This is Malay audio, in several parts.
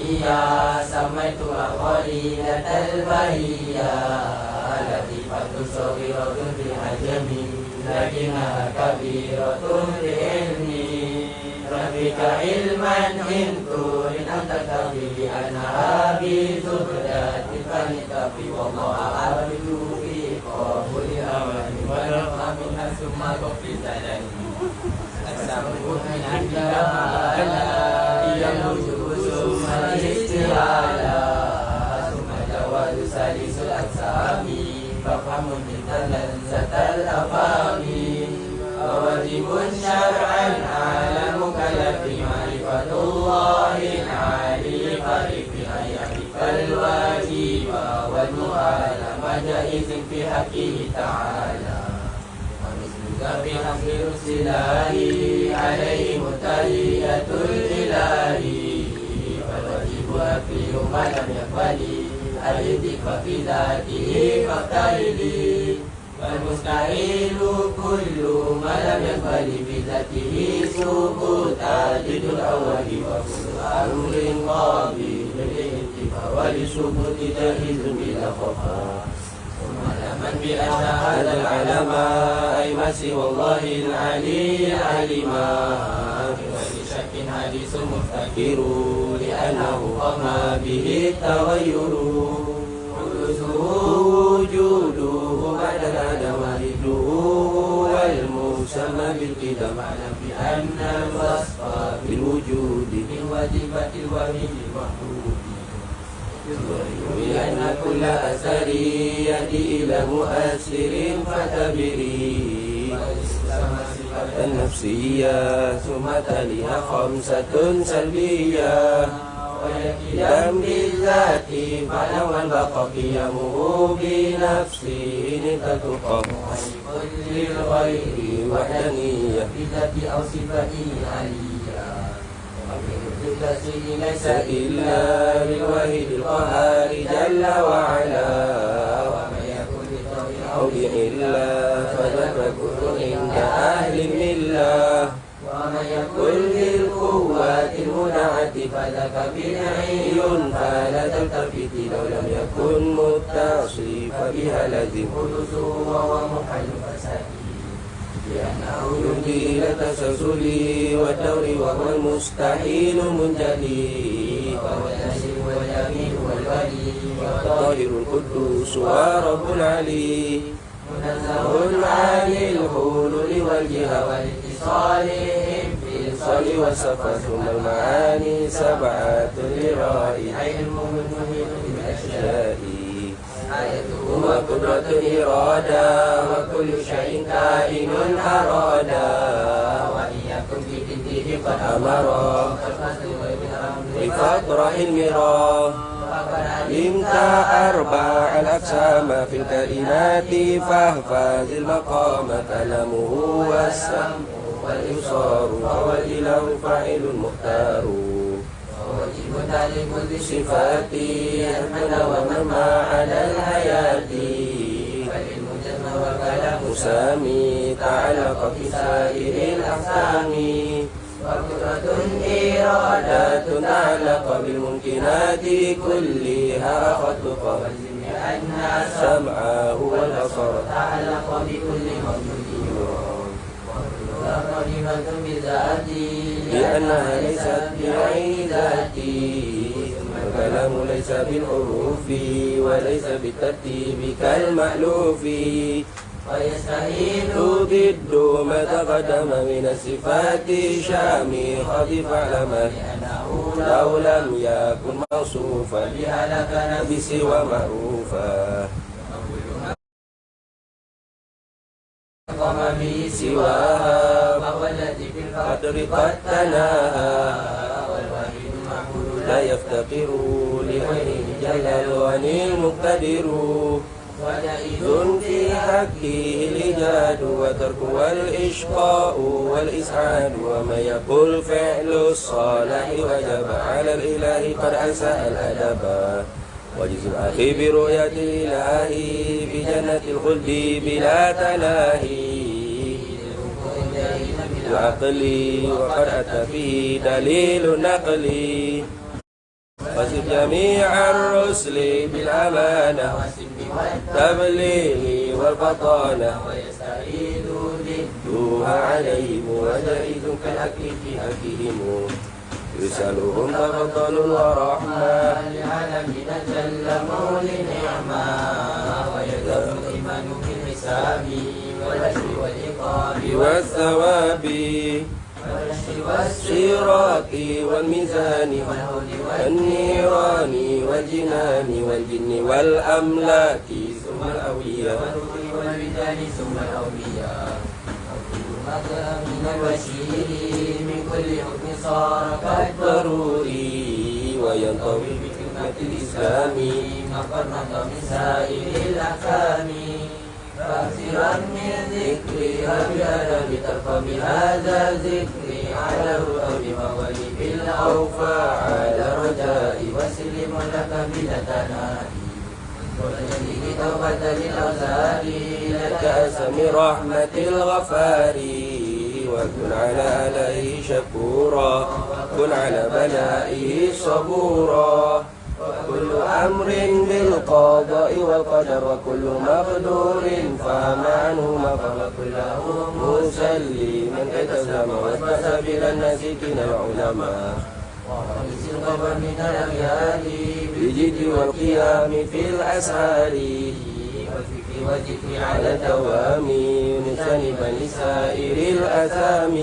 السمية سميتها خليلة البرية لطيفة صغيرة في الحجم لكنها كبيرة في علمي رفيق علما إن تريد أن تكتفي بأنها بزبدة فلتفي والله أعبد في قبول أولي ونرفع منها ثم في زلمي أسمعه من عندها يموت ثم الاستعالة ثم جواز ثالث الأقسام فافهم من لذة الأفهام فواجب شرعا على المكلف معرفة الله العالي الخالق أن يعرف الواجب والمعالم جائز في حقه تعالى ومثلك في حق رسله عليه متهيئة الإله فالواجب أكل ما لم يقبل الاتقاء في ذاته فاقترلي والمستحيل كل ما لم يقبل بذاته سقوطا ضد الأول وكل أمر قابل للاتفاق ولسقوط جائز بلا خفاء ثم علما بأن هذا العلم أي ما سوى الله العلي علما ولشك حديث مفتكر لأنه قام به التغير وجوده بعد العدم ردوه والمسمى بالقدم اعلم بأن الوصف بالوجود من واجبات الوحيد المحمود بأن كل أثر يهدي إلى مؤثر فاعتبري النفسية ثم تليها خمسة سلبية ويكيدم بالذات فلو البقى قيامه بنفسه لتتقى للغير وحدانية بذات أو صفته عليا ومن ليس إلا للواحد القهار جل وعلا ومن يكن لطبيعه إلا فتفكر عند أهل الملة ومن يكن للقوات المنعة فذاك بدعي فلا تلتفت لو لم يكن متصفا بها لازم حدوثه وهو محل فساده لأنه يهدي إلى التسلسل والدور وهو المستحيل منجلي وهو الناشئ والأمين والولي والطاهر القدوس ورب العلي منزه عن الحلول والجهة والاتصالهم في الصل والصفا ثم المعاني سبعة لرائي علم المحيط بالأشياء آيته وقدرة إرادة وكل شيء كائن أرادا وإن يكن في ضده قد أمر بفطرح المرا علمت أربع الأقسام في الكائنات فاحفظ المقام كلامه والسمع والإبصار وهو الإله فاعل مختار وواجب تعليم الصفات أحمد ومن على الحياة فالعلم جزم والكلام سامي تعلق في سائر الأقسام وقدرة إرادة تعلق بالممكنات كلها أخذت فلزم أن السمع هو البصر تعلق بكل موجود قريبة بذاتي لأنها ليست بعين ذاتي الكلام ليس بالحروف وليس بالترتيب كالمألوف ويستحيل ضد ما تقدم من الصفات شامي خفيف علما لأنه لو لم يكن موصوفا بها لكان بسوى معروفا قام به سواها فهو الذي في القدر قد تناهى والواحد المعبود لا يفتقر لغيره جل الغني المقتدر وجائز في حقه الإيجاد وترك والإشقاء والإسعاد وما يقول فعل الصالح وجب على الإله قد أساء الأدب وجزء الأخي برؤية الإله في جنة الخلد بلا تلاهي العقل وقد أتى فيه دليل النقل وسب جميع الرسل بالأمانة والتبليغ والفطانة ويستعيد ضدها عليهم وجائز كالأكل في أكلهم يسألهم تفضل ورحمة للعالمين جل مولي نعمة ويدعو الإيمان بالحساب والأجر والعقاب والثواب والصراط والميزان والنيران والجنان والجن والأملاك ثم الأولياء والرجال ثم الأولياء من البشير من كل حكم صار كالضروري وينطوي بكلمة الإسلام مقرنة من سائر الأحكام فأكثرا من ذكرها بأدب ترقى بهذا الذكر على الرؤى بموالب الأوفى على الرجاء وسلم لك بلا تنادي وجليل توبة للأوزار لك أسم رحمة الغفار وكن على آلائه شكورا وكن على بلائه صبورا وكل أمر بالقضاء والقدر وكل مقدور فما عنه مفر كله مسلما كتسلم واستسى بلا الناسكين العلماء ورئيس القبر من الأغيار بالجد والقيام في الأسهار والفكر والذكر على الدوام مجتنبا لسائر الأثام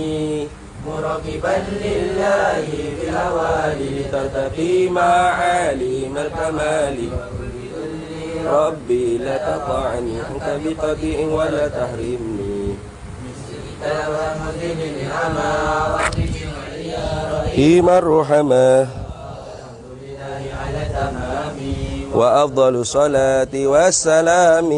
مراقبا لله في الأوالي لترتقي معالم الكمال ربي لا تقطعني عنك بقطيع ولا تحرمني إيمان الرحمة وأفضل الصلاة والسلام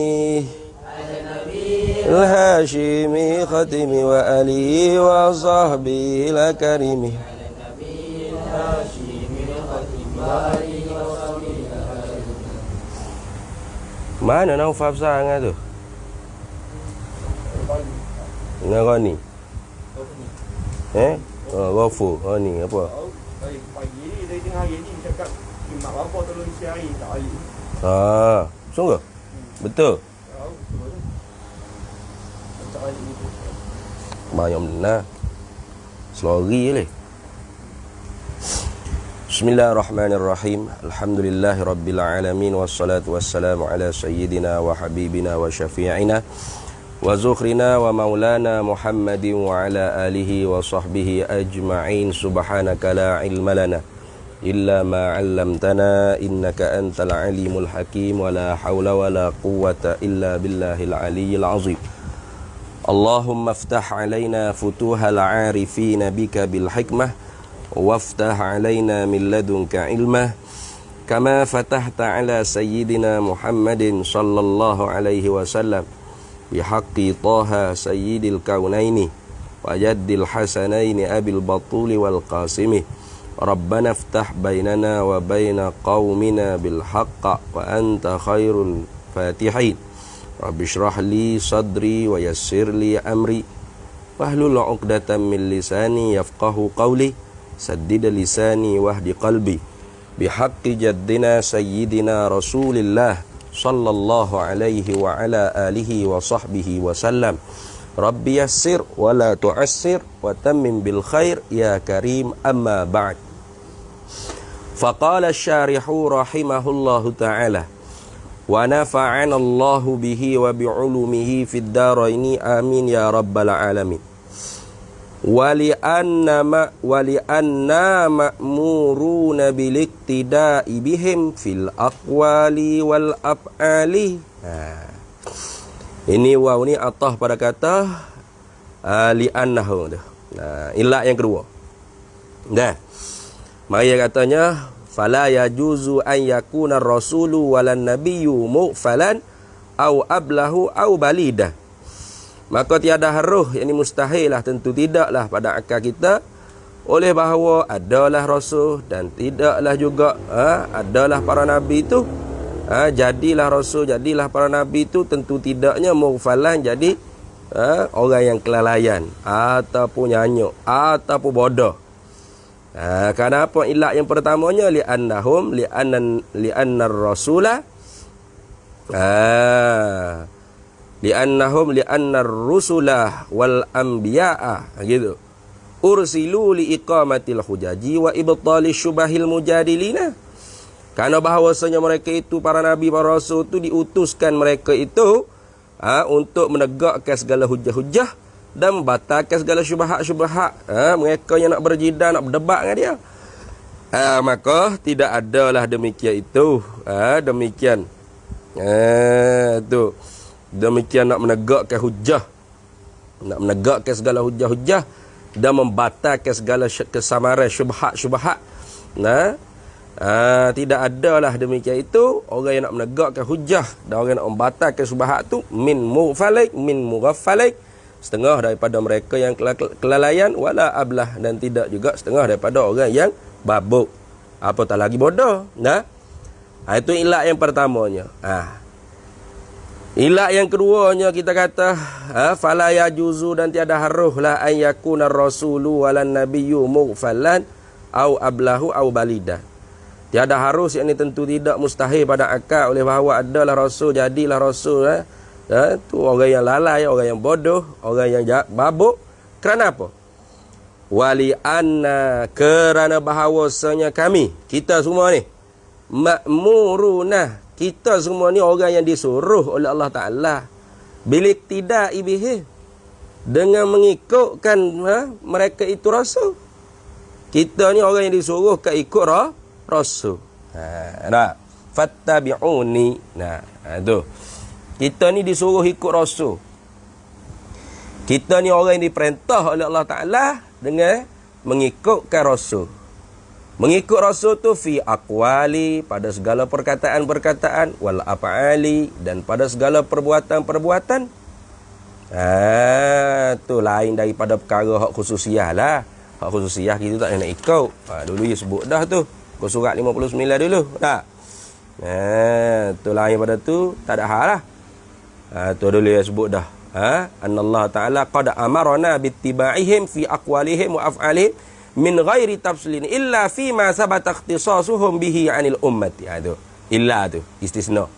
الهاشمي ختم وآله وصحبه الكريم mana Naufal sangat tu? Dengan Rani. Ghafu. Rani apa? Pagi ni dari tengah hari ni cakap mak bapak tolong isi air tak air. Sungguh? Betul? Banyak benar. Selori je. Bismillahirrahmanirrahim. Alhamdulillahi rabbil alamin. Wassalatu wassalamu ala sayyidina wa habibina wa syafi'ina wa zukhrina wa maulana Muhammadin wa ala alihi wa sahbihi ajma'in. Subhanaka la ilma lana illa ma 'allamtana innaka antal alimul hakim wa la hawla wa la quwwata illa billahil aliyyil azim. Allahumma aftah alaina futuhal 'arifin bika bil hikmah waftah alaina min ladunka ilmah kama fatahta ala sayyidina Muhammadin sallallahu alaihi wasallam bihaqqi Taha sayyidil kaunaini wa jaddil hasanaini abil batuli wal qasimi Rabbana aftah bainana wa baina qaumina bil haqqa wa anta khairul fatihin Rabbi shrah li sadri wa yassir li amri wahlul 'uqdatam min lisani yafqahu qawli saddid lisani wahdi qalbi bihaqqi jaddina sayyidina Rasulillah sallallahu alaihi wa ala alihi wa sahbihi wa sallam. Rabbi yassir wa la tu'assir wa tammim bil khair ya karim amma ba'd. Faqala asy-syarihu rahimahullahu ta'ala wa nafa'ana Allahu bihi wa bi'ulumihi fid daraini amin ya rabbal alamin. Wali'anna ma'muruna biliktida'i bihim fil aqwali wal af'ali. Ini waw ni atah pada kata li'annahu. Ilat yang kedua. Dah. Mari katanya fala yajuzu an yakuna ar-rasulu walan nabiyyu mu'falan au ablahu au balidah. Maka tiada harus, yang ini mustahil lah, tentu tidaklah pada akal kita oleh bahawa adalah rasul dan tidaklah juga adalah para nabi itu jadilah rasul, jadilah para nabi itu tentu tidaknya mughfalan jadi orang yang kelalaian ataupun nyanyuk ataupun bodoh. Kenapa ilat yang pertamanya? Li'annar rasula li'annar rusulah wal anbiya'a gitu. Ursilu li iqamatil hujaji wa ibtali syubahil mujadilina. Karena bahawasanya mereka itu, para nabi, para rasul itu diutuskan mereka itu untuk menegakkan segala hujah-hujah dan membatalkan segala syubhat-syubhat. Mereka yang nak berjidal, nak berdebat dengan dia. Maka tidak adalah demikian itu. Demikian. Demikian nak menegakkan hujah. Nak menegakkan segala hujah-hujah dan membatalkan segala kesamaran syubhat-syubhat. Tidak adalah demikian itu. Orang yang nak menegakkan hujah dan orang yang nak membatalkan syubhat tu min mughaffalik, setengah daripada mereka yang kelalaian, wala ablah, dan tidak juga setengah daripada orang yang babuk, apatah lagi bodoh. Itu ilat yang pertamanya. Ilat yang keduanya kita kata fala yajuzu, dan tiada haruslah an yakuna rasulu walan nabiyyu mughfallan au ablahu au balidan. Tiada harus, yang ini tentu tidak, mustahil pada akal oleh bahawa adalah rasul, jadilah rasul. Tu orang yang lalai, orang yang bodoh, orang yang babuk. Kerana apa? Wali anna, kerana bahawasanya kami, kita semua ni ma'muruna, kita semua ni orang yang disuruh oleh Allah Ta'ala bilik tidak ibihi, dengan mengikutkan mereka itu rasul. Kita ni orang yang disuruh ke ikut rasul. Fattabi'uni. Tu. Kita ni disuruh ikut rasul. Kita ni orang yang diperintah oleh Allah Ta'ala dengan mengikutkan rasul. Mengikut rasul tu fi aqwali, pada segala perkataan-perkataan, wal af'ali, dan pada segala perbuatan-perbuatan. Tu lain daripada perkara hak khususiyah lah. Hak khususiyah kita tak nak ikut. Dulu dia sebut dah tu. Kau surat 59 dulu. Tu lain pada tu tak ada hal lah. Tu dulu dia sebut dah. Annallahu Ta'ala qad amarna bittiba'ihim fi aqwalihim wa af'alihim min ghairi tafsilin illa fi ma sabata ikhtisasuhum bihi 'anil ummati. Tu illa tu istisna.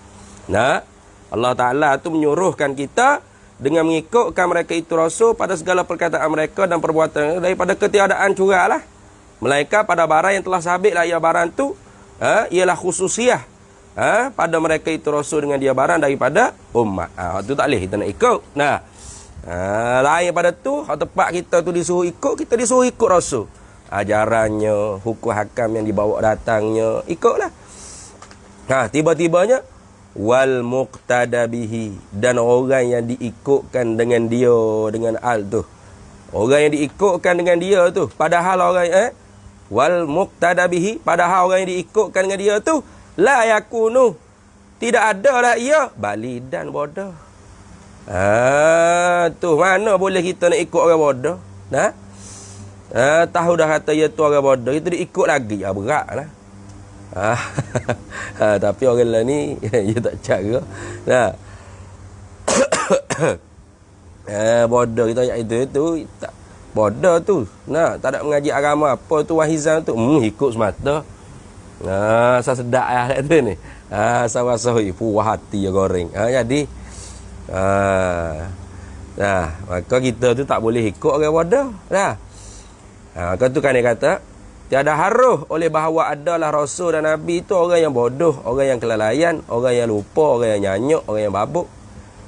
Allah Ta'ala tu menyuruhkan kita dengan mengikutkan mereka itu rasul pada segala perkataan mereka dan perbuatan daripada ketiadaan curang lah, melainkan pada barang yang telah sabit lah ia barang tu ialah khususiyah pada mereka itu rasul dengan dia barang daripada umat. Tu tak boleh kita nak ikut. Lain pada tu, hak tepat kita tu disuruh ikut, kita disuruh ikut rasul. Ajarannya, hukum hakam yang dibawa datangnya, ikutlah. Tiba-tibanya wal muqtada bihi, dan orang yang diikutkan dengan dia, dengan al tu. Orang yang diikutkan dengan dia tu, padahal orang wal muqtada bihi, padahal orang yang diikutkan dengan dia tu la yakunu, tidak ada lah ia balidan, bodoh. Tu mana boleh kita nak ikut orang bodoh? Tahu dah kata ia tu orang bodoh, kita diikut lagi, berat lah. Tapi orang lain ni dia tak cara. Bodoh kita ayat itu tak bodoh tu. Tak ada mengaji agama apa tu, wahizan tu ikut semata. Saya sedap ayat tu ni. Saya rasa puas hati ya goreng. Jadi maka kita tu tak boleh ikut orang bodoh. Maka tu kan dia kata tiada harus oleh bahawa adalah rasul dan nabi itu orang yang bodoh, orang yang kelalaian, orang yang lupa, orang yang nyanyuk, orang yang babuk.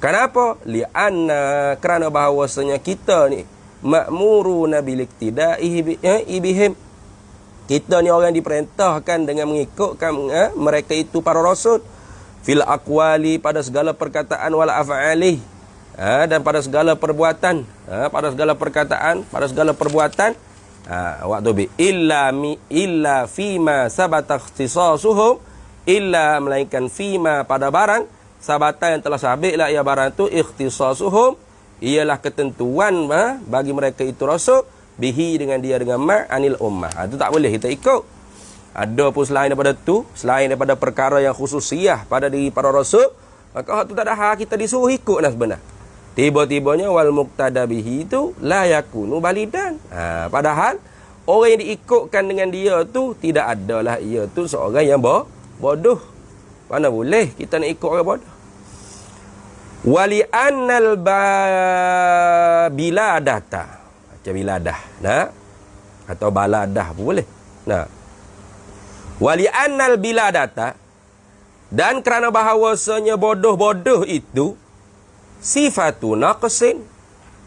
Kenapa? Li'anna, kerana bahawasanya kita ni ma'muruna bil iktida'i bihim. Kita ni orang yang diperintahkan dengan mengikutkan mereka itu para rasul fil aqwali, pada segala perkataan, wal af'ali, dan pada segala perbuatan, pada segala perkataan, pada segala perbuatan. Waktu bi illa fima sabata ikhtisasuhum, illa melainkan fima pada barang sabata yang telah sabitlah ia barang tu ikhtisasuhum, ialah ketentuan bagi mereka itu rasul bihi, dengan dia, dengan anil ummah. Itu tak boleh kita ikut. Ada pun selain daripada tu, selain daripada perkara yang khususiyah pada diri para rasul, maka tu tak ada hak kita disuruh ikut lah sebenarnya. Tiba-tibanya wal muqtada bihi itu la yakunu balidan. Padahal orang yang diikutkan dengan dia tu tidak adalah ia tu seorang yang bodoh. Mana boleh kita nak ikut orang bodoh. Wali annal biladata, macam biladah, nah, atau baladah pun boleh. Nah, wali annal biladata, dan kerana bahawasanya bodoh-bodoh itu sifatu naqsin,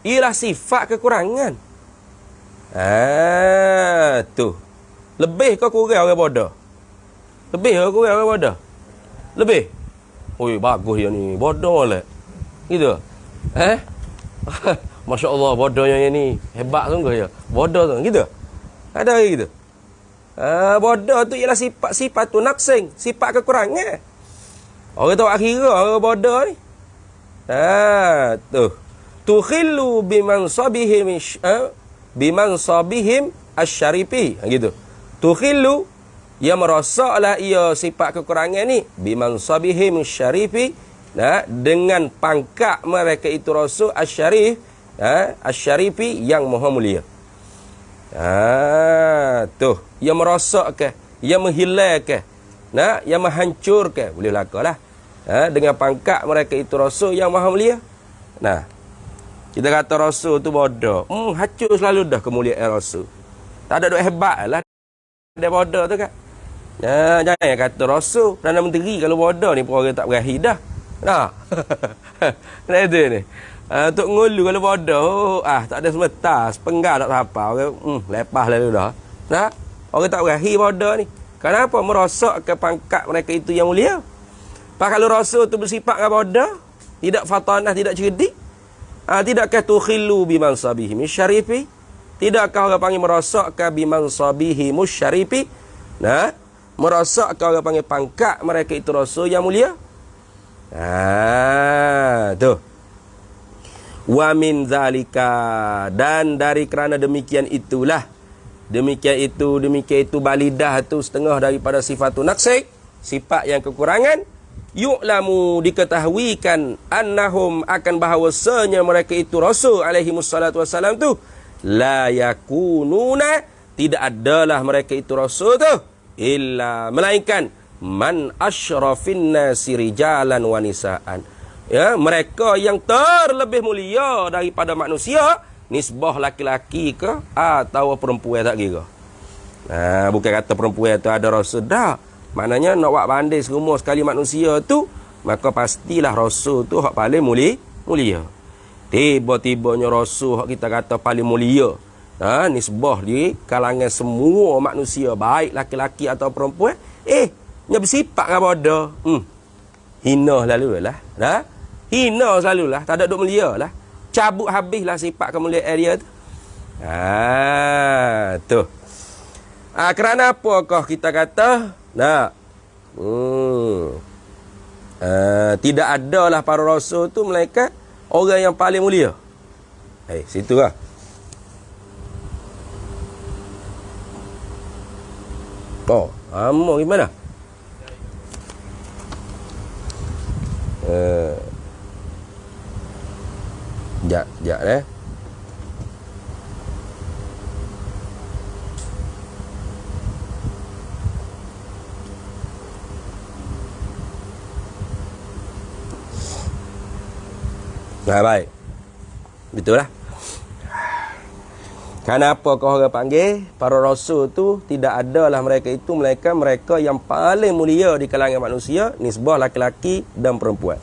ialah sifat kekurangan. Tu. Lebih kau kurang orang bodoh? Lebih kau kurang orang bodoh? Lebih? Oi, bagus dia ni. Bodoh lah. Gitu. Masya Allah, bodohnya ni. Hebat sungguh ya. Bodoh tu. Gitu. Ada gitu. Bodoh tu ialah sifat tu naqsin. Sifat kekurangan. Orang tahu akhirah orang bodoh ni. Tu. Tukhillu bimansabihim asyarifi. Gitu. Tukhillu, ia merosaklah ia sifat kekurangan ni bimansabihim asyarifi, dengan pangkat mereka itu rasul asyarif, asyarifi yang maha mulia. Tu, ia merosakkan, ia menghilangkan, ia menghancurkan, boleh lakalah. Dengan pangkat mereka itu rasul yang maha mulia. Kita kata rasul tu bodoh. Hancur selalu dah kemuliaan rasul. Tak ada duk hebat lah dia bodoh tu kan. Jangan kata rasul Perdana Menteri kalau bodoh ni pun orang tak berakhir dah. Nah itu ni. Tok Ngulu kalau bodoh, tak ada semeta, sepenggal tak apa. Orang lepas lalu dah. Orang tak berakhir bodoh ni. Kenapa merosakkan pangkat mereka itu yang mulia? Kalau rasul tu bersifat dengan bodoh, tidak fatanah, tidak cerdik, tidakkah tukhillu bimansabihim syarifi? Tidakkah orang panggil merosakkan bimansabihim syarifi? Merosakkan orang panggil pangkat mereka itu rasul yang mulia? Tu. Wa min zalika, dan dari kerana demikian itulah, demikian itu balidah tu setengah daripada sifatun naqsi, sifat yang kekurangan. Yu'lamu, diketahuikan, annahum, akan bahawasanya mereka itu rasul alaihi wassalatu wassalam tu la yakununa, tidak adalah mereka itu rasul tu illa, melainkan man asyrafin nasi rijalan wa nisaan, mereka yang terlebih mulia daripada manusia, nisbah laki-laki ke atau perempuan, tak kira. Bukan kata perempuan tu ada rasul dah. Maknanya nak buat banding semua sekali manusia tu, maka pastilah rasul tu hak paling mulia. Tiba-tibanya rasul hak kita kata paling mulia, nisbah di kalangan semua manusia, baik laki-laki atau perempuan, nya bersifat dengan bodoh. Hina selalulah. Hina selalulah, tak ada duk mulia lah. Cabut habislah sifat kemuliaan dia tu. Tu. Kerana apakah kita kata tidak adalah para rasul tu melainkan orang yang paling mulia. Situ lah. Gimana? Sekejap baik. Betul lah. Kenapa kau orang panggil para rasul tu tidak adalah mereka itu melainkan mereka yang paling mulia di kalangan manusia, nisbah laki-laki dan perempuan.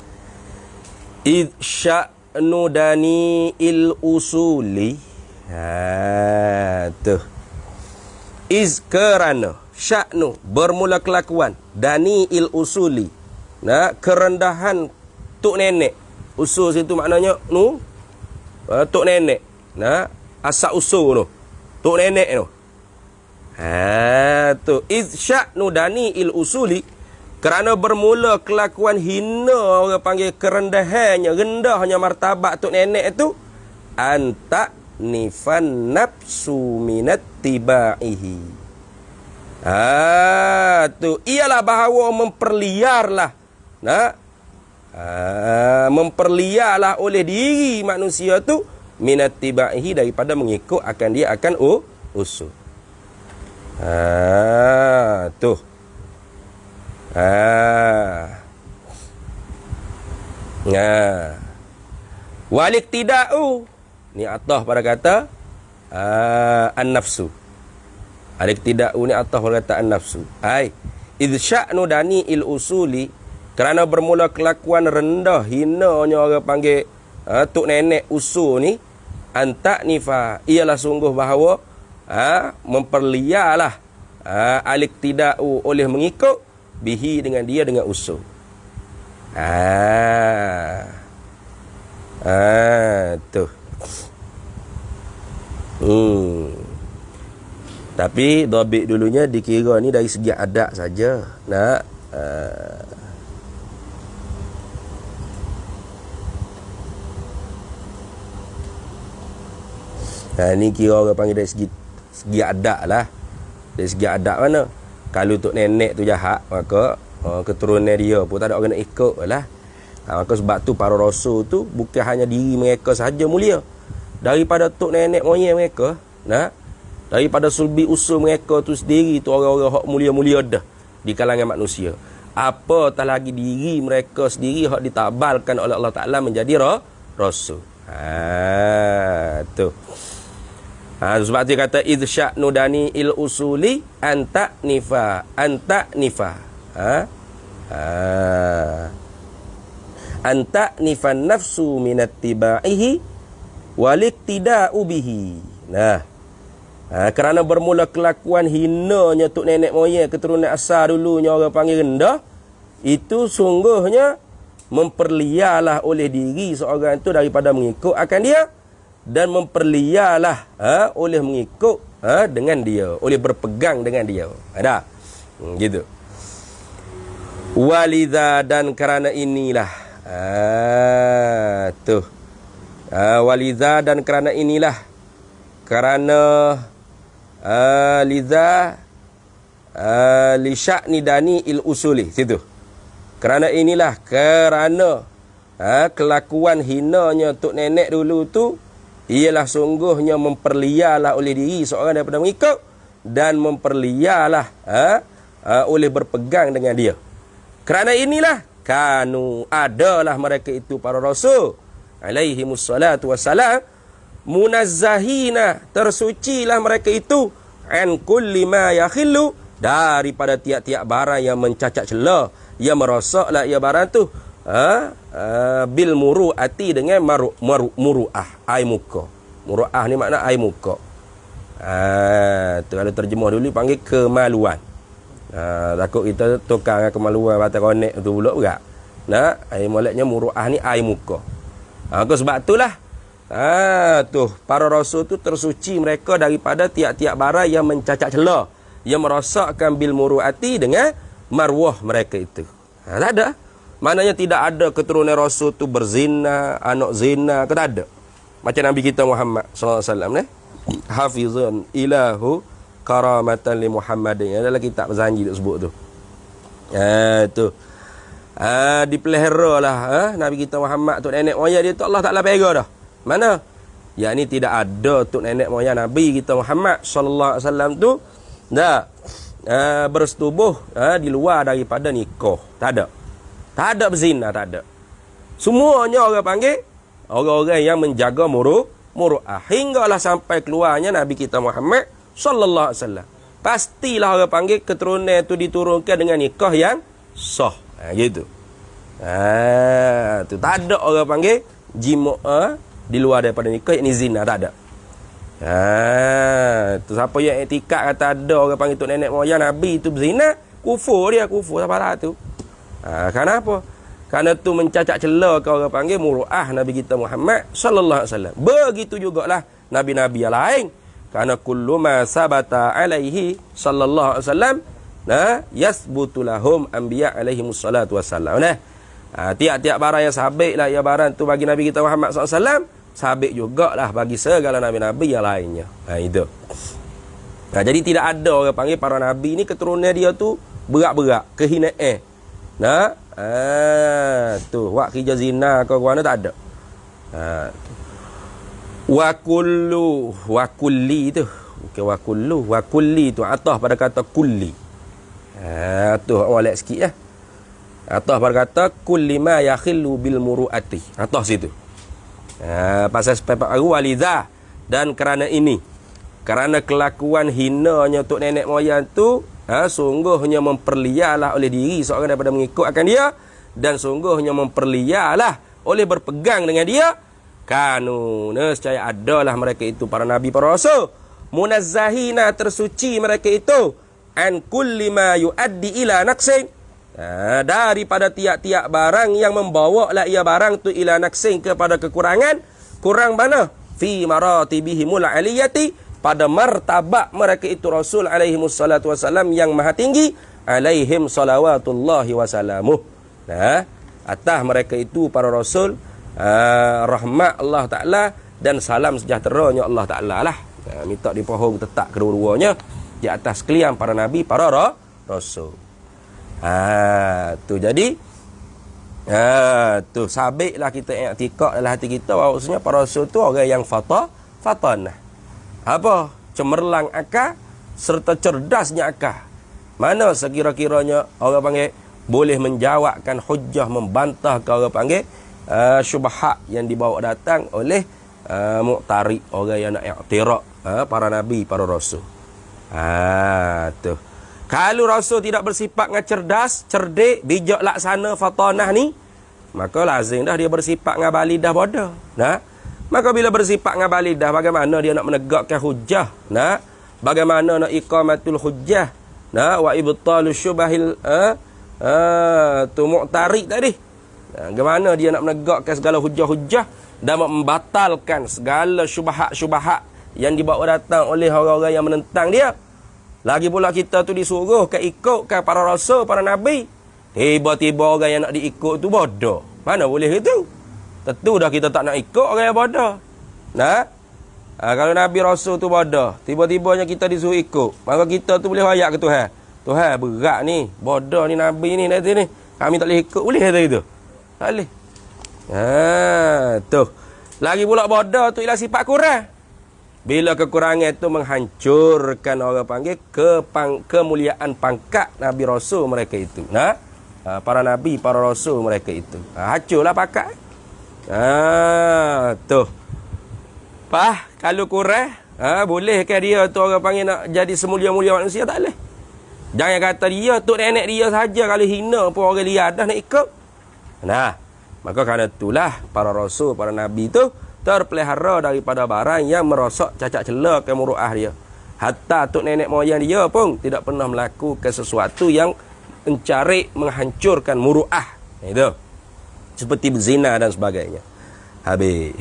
Id sya'nu dani il usuli. Tu. Iz, kerana, sya'nu, bermula kelakuan, dani il usuli, kerendahan tok nenek. Usul situ maknanya tok nenek, asal usul tu, tok nenek tu. Tu iz sya'nu dani il usuli, kerana bermula kelakuan hina, orang panggil kerendahannya, rendahnya martabat tok nenek tu, anta nifan nafsu minat tibaihi. Tu ialah bahawa memperliarlah, memperliarlah oleh diri manusia tu minat tibaihi, daripada mengikut akan dia akan usul. Tu. Waliktida'u. Ni atah pada kata an-nafsu. Aliktida'u ni atah pada kata an-nafsu. Idh sya'nu dani il usuli. Kerana bermula kelakuan rendah, hinanya orang panggil tok nenek usul ni, antak nifa, ialah sungguh bahawa memperlialah aliktida'u oleh mengikut bihi dengan dia dengan usul. Tu. Tapi dhabit dulunya dikira ni dari segi adab saja. Nak ni kira orang panggil dari segi adab lah. Dari segi adab mana? Kalau tok nenek tu jahat, maka keturunan dia pun tak ada orang nak ikut lah. Maka sebab tu para rasul tu bukan hanya diri mereka sahaja mulia. Daripada tok nenek moyang mereka, daripada sulbi usul mereka tu sendiri tu orang-orang hak mulia-mulia dah di kalangan manusia. Apatah lagi diri mereka sendiri hak ditabalkan oleh Allah Ta'ala menjadi rasul. Tu. Sebab dia kata idh sya'nu dani il usuli anta nifa. Anta nifan nafsu minat tibaihi waliktida'u bihi. Kerana bermula kelakuan hinanya tok nenek moyang keturunan asal dulunya orang panggil rendah, itu sungguhnya memperlialah oleh diri seorang itu daripada mengikut akan dia, dan memperlialah oleh mengikut dengan dia, oleh berpegang dengan dia. Ada gitu. Walidha, dan kerana inilah walidha, dan kerana inilah, kerana lidha li sya'ni dani il usuli. Situ. Kerana inilah, kerana kelakuan hinanya tok nenek dulu tu ialah sungguhnya memperlialah oleh diri seorang daripada mengikut, dan memperlialah oleh berpegang dengan dia. Kerana inilah kanu, adalah mereka itu para rasul alaihimus salatu wassalam, munazzahina, tersucilah mereka itu, an kulli ma yakhillu, daripada tiap-tiap barang yang mencacat celah, yang merosaklah ia barang tu bil muru'ati, dengan muru'ah, ai muka. Muru'ah ni makna ai muka. Tu kalau terjemah dulu panggil kemaluan. Takut kita tukar dengan kemaluan batal konek tu pula berat. Ai moleknya muru'ah ni ai muka. Sebab itulah tu para rasul tu tersuci mereka daripada tiap-tiap barang yang mencacat celah, yang merosakkan bil muru'ati, dengan marwah mereka itu. Tak ada. Maknanya tidak ada keturunan rasul tu berzina, anak zina, tak ada. Macam Nabi kita Muhammad sallallahu alaihi wasallam ni, hafizun ilahu karamatan li Muhammadin. Adalah kitab Zanji tu sebut tu. Tu. Dipeliharalah Nabi kita Muhammad tu nenek moyang dia tu Allah Taala pega dah. Mana? Ya ni tidak ada tu nenek moyang Nabi kita Muhammad sallallahu alaihi wasallam tu bersetubuh di luar daripada nikah. Tak ada. Tak ada berzina, tak ada. Semuanya orang panggil orang-orang yang menjaga muru'ah. Hinggalah sampai keluarnya Nabi kita Muhammad sallallahu alaihi wasallam. Pastilah orang panggil keturunan itu diturunkan dengan nikah yang sah. Gitu. Tu tak ada orang panggil jima' di luar daripada nikah, ini zina, tak ada. Tu siapa yang etikad kata ada orang panggil tok nenek moyang Nabi itu berzina, kufur siapa lah tu. Kenapa? Kerana tu mencacat celah ke orang panggil muru'ah Nabi kita Muhammad sallallahu alaihi wasallam. Begitu jugalah nabi-nabi yang lain. Kerana kullu ma sabata alaihi sallallahu alaihi wasallam yasbutu lahum anbiya alaihi wassalatu wassalam. Tiap-tiap barang yang sabit lah, ya barang tu bagi Nabi kita Muhammad sallallahu alaihi wasallam, sabit jugalah bagi segala nabi-nabi yang lainnya. Itu. Jadi tidak ada orang panggil para nabi ni keturunan dia tu berat-berat, kehinaan. Tu wak kerja zina ke mana tak ada. Wa kulli tu Bukan wa kullu. Wa kulli tu atah pada kata kulli. Tu awak sikit ya. Atah pada kata kulli ma yakhillu bil muru'ati. Atah situ. Pasal sepepak baru walidha. Dan kerana ini. Kerana kelakuan hinanya tok nenek moyang tu, sungguhnya memperlialah oleh diri seorang daripada mengikut akan dia. Dan sungguhnya memperlialah oleh berpegang dengan dia. Kanu, nescaya adalah mereka itu para nabi, para rasul. Munazzahina, tersuci mereka itu. An kulli ma yuaddi ila naqsin. Daripada tiap-tiap barang yang membawa lah ia barang tu ila naqsin, kepada kekurangan. Kurang mana? Fi maratibihimul aliyati, pada martabak mereka itu Rasul alaihi wassalatu wassalam yang maha tinggi. Alaihim salawatullahi wassalamuh. Atas mereka itu para Rasul, rahmat Allah Ta'ala dan salam sejahteranya Allah Ta'ala lah. Minta dipohong tetap kedua-duanya di atas sekalian para Nabi, para Rasul. Tu jadi tu sabitlah kita i'tikad dalam hati kita bahawasanya para Rasul tu orang yang fatanah. Apa? Cemerlang akal serta cerdasnya akal. Mana sekira-kiranya orang panggil boleh menjawabkan hujah, membantah ke orang panggil syubhat yang dibawa datang oleh mu'tarid, orang yang nak i'tirad para nabi, para rasul. Tu. Kalau rasul tidak bersifat dengan cerdas, cerdik, bijak laksana fatanah ni, maka lazim dah dia bersifat dengan balidah bodoh. Maka bila bersifat dengan balidah, bagaimana dia nak menegakkan hujah? Bagaimana nak iqamatul hujah? Wa ibtalus syubahil tu mu'tarid tadi. Bagaimana dia nak menegakkan segala hujah-hujah dan membatalkan segala syubhat-syubhat yang dibawa datang oleh orang-orang yang menentang dia. Lagi pula kita tu disuruh ikutkan para rasul, para nabi. Tiba-tiba orang yang nak diikut tu bodoh. Mana boleh itu? Tentu dah kita tak nak ikut orang yang bodoh. Kalau nabi rasul tu bodoh, tiba-tibanya kita disuruh ikut, maka kita tu boleh wayak ke Tuhan. Tuhan berat ni, bodoh ni nabi ni nanti ni, kami tak boleh ikut. Boleh kata gitu? Tak boleh. Tu. Lagi pula bodoh tu ialah sifat kurang. Bila kekurangan itu menghancurkan orang panggil kemuliaan pangkat nabi rasul mereka itu. Para nabi, para rasul mereka itu. Hancurlah pangkat. Tu. Kalau kurang, bolehkah dia tu orang panggil nak jadi semulia-mulia manusia? Tak boleh. Jangan kata dia, tok nenek dia saja kalau hina pun orang liar dah nak ikut. Maka kerana itulah para rasul, para nabi tu terpelihara daripada barang yang merosak cacat celah kemuruah dia. Hatta tok nenek moyang dia pun tidak pernah melakukan sesuatu yang mencari menghancurkan muruah. Itu. Seperti berzina dan sebagainya. Habis.